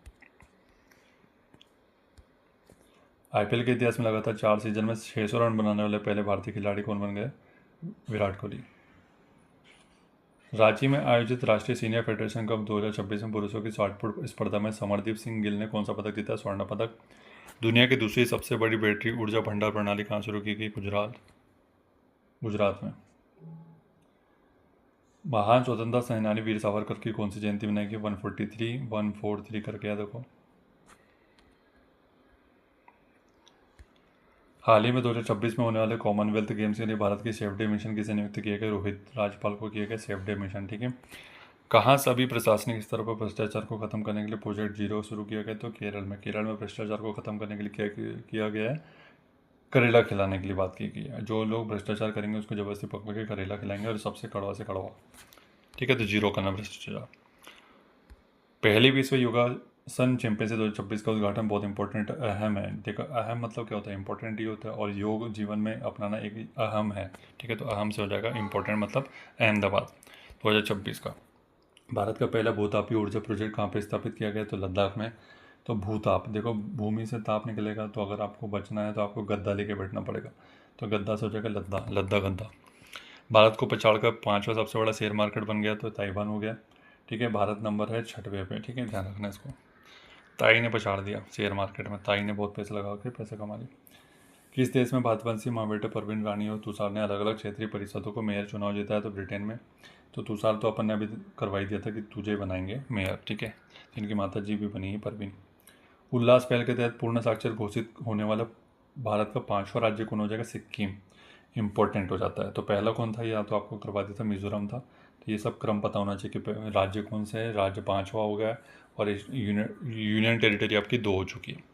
IPL के इतिहास में लगातार 4 सीजन में 600 रन बनाने वाले पहले भारतीय खिलाड़ी कौन बन गए, विराट कोहली। रांची में आयोजित राष्ट्रीय सीनियर फेडरेशन कप 2026 में पुरुषों की शॉटपुट स्पर्धा में समरदीप सिंह गिल ने कौन सा पदक जीता, स्वर्ण पदक। दुनिया की दूसरी सबसे बड़ी बैटरी ऊर्जा भंडार प्रणाली कहाँ शुरू की गई, गुजरात में। महान स्वतंत्रता सेनानी वीर सावरकर की कौन सी जयंती मनाई गई, 143 करके याद रखो। हाल ही में 2026 में होने वाले कॉमनवेल्थ गेम्स के लिए भारत की सेफ डे मिशन किसे नियुक्त किया गया, रोहित राजपाल को किया गया सेफ डे मिशन, ठीक है। कहाँ सभी प्रशासनिक स्तर पर भ्रष्टाचार को खत्म करने के लिए प्रोजेक्ट 0 शुरू किया गया, तो केरल में। केरल में भ्रष्टाचार को खत्म करने के लिए क्या किया गया है, करेला खिलाने के लिए बात की गई है। जो लोग भ्रष्टाचार करेंगे उसको जबरदस्ती पकड़ के करेला खिलाएंगे, और सबसे कड़वा से कड़वा, ठीक है। तो 0 करना भ्रष्टाचार। पहली विश्व योगासन चैंपियनशिप 2026 का उद्घाटन बहुत इंपॉर्टेंट अहम है। देखो अहम मतलब क्या होता है, इंपॉर्टेंट ये होता है, और योग जीवन में अपनाना एक अहम है, ठीक है। तो अहम से हो जाएगा इंपॉर्टेंट, मतलब अहमदाबाद 2026 का। भारत का पहला भूतापी ऊर्जा प्रोजेक्ट कहाँ पर स्थापित किया गया, तो लद्दाख में। तो भूताप, देखो भूमि से ताप निकलेगा, तो अगर आपको बचना है तो आपको गद्दा लेके बैठना पड़ेगा, तो गद्दा से हो जाएगा लद्दा गद्दा। भारत को पछाड़ कर 5वां सबसे बड़ा शेयर मार्केट बन गया, तो ताइवान हो गया, ठीक है। भारत नंबर है 6वें पे, ठीक है, ध्यान रखना इसको। ताई ने पछाड़ दिया शेयर मार्केट में, ताई ने बहुत पैसे लगा के पैसे कमा लिए। किस देश में भारतवंशी माँ बेटे परवीन रानी और तुषार ने अलग अलग क्षेत्रीय परिषदों को मेयर चुनाव जीता है, तो ब्रिटेन में। तो तुषार तो अपन ने अभी करवाई दिया था कि तुझे बनाएंगे मेयर, ठीक है। जिनकी माता जी भी बनी है परवीन। उल्लास पहल के तहत पूर्ण साक्षर घोषित होने वाला भारत का 5वां राज्य कौन हो जाएगा, सिक्किम। इंपॉर्टेंट हो जाता है। तो पहला कौन था, या तो आपको करवा दिया था मिजोरम था। तो ये सब क्रम पता होना चाहिए कि राज्य कौन से है। राज्य 5वां हो गया, और यूनियन टेरिटरी आपकी 2 हो चुकी है।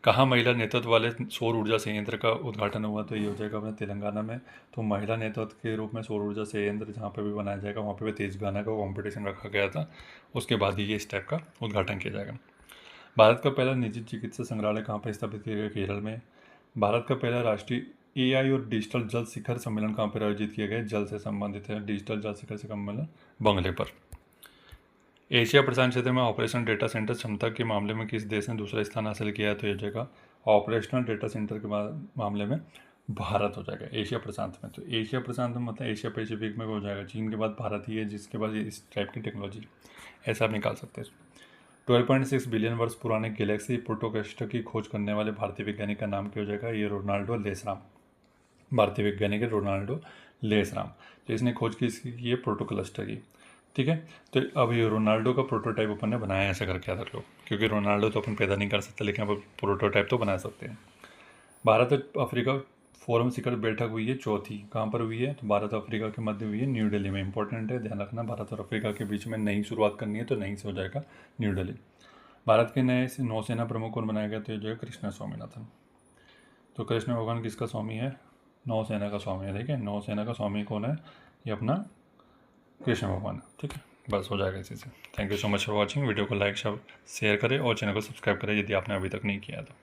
कहाँ महिला नेतृत्व वाले सौर ऊर्जा संयंत्र का उद्घाटन हुआ, तो ये हो जाएगा अपने तेलंगाना में। तो महिला नेतृत्व के रूप में सौर ऊर्जा संयंत्र जहाँ पे भी बनाया जाएगा वहाँ पे भी तेज गाना का कॉम्पिटिशन रखा गया था, उसके बाद ही ये इस टाइप का उद्घाटन किया जाएगा। भारत का पहला निजी चिकित्सा संग्रहालय कहाँ पर स्थापित किया गया, केरल में। भारत का पहला राष्ट्रीय AI और डिजिटल जल शिखर सम्मेलन कहाँ पर आयोजित किया गया, जल से संबंधित है, डिजिटल जल शिखर सम्मेलन बंगले पर। एशिया प्रशांत क्षेत्र में ऑपरेशनल डेटा सेंटर क्षमता के मामले में किस देश ने दूसरा स्थान हासिल किया है, तो ये जगह ऑपरेशनल डेटा सेंटर के मामले में भारत हो जाएगा एशिया प्रशांत में। तो एशिया प्रशांत में मतलब एशिया पैसिफिक में हो जाएगा, चीन के बाद भारत ही है जिसके पास इस टाइप की टेक्नोलॉजी, ऐसा आप निकाल सकते हैं। 12.6 बिलियन वर्ष पुराने गैलेक्सी प्रोटोकेस्टर की खोज करने वाले भारतीय वैज्ञानिक का नाम क्या हो जाएगा, ये रोनाल्डो लेसराम। भारतीय वैज्ञानिक है रोनाल्डो लेसराम। तो इसने खोज की है प्रोटोक्लस्टर की। ठीक है। तो अब ये रोनाल्डो का प्रोटोटाइप अपन ने बनाया, ऐसा करके याद रख लो, क्योंकि रोनाल्डो तो अपन पैदा नहीं कर सकते, लेकिन अब प्रोटोटाइप तो बना सकते हैं। भारत अफ्रीका फोरम शिखर बैठक हुई है चौथी, कहाँ पर हुई है? तो भारत अफ्रीका के मध्य हुई है न्यू दिल्ली में। इंपॉर्टेंट है, ध्यान रखना, भारत और अफ्रीका के बीच में नई शुरुआत करनी है तो नई से हो जाएगा न्यू दिल्ली। भारत के नए नौसेना प्रमुख कौन बनाया गया? तो जो है कृष्णा स्वामीनाथन। तो कृष्ण भगवान किसका स्वामी है? नौसेना का स्वामी है। ठीक है, नौसेना का स्वामी कौन है? ये अपना कृष्ण भगवान है। ठीक है, बस हो जाएगा इसी से। Thank you so much for watching. Video को लाइक शेयर करें और चैनल को सब्सक्राइब करें यदि आपने अभी तक नहीं किया तो।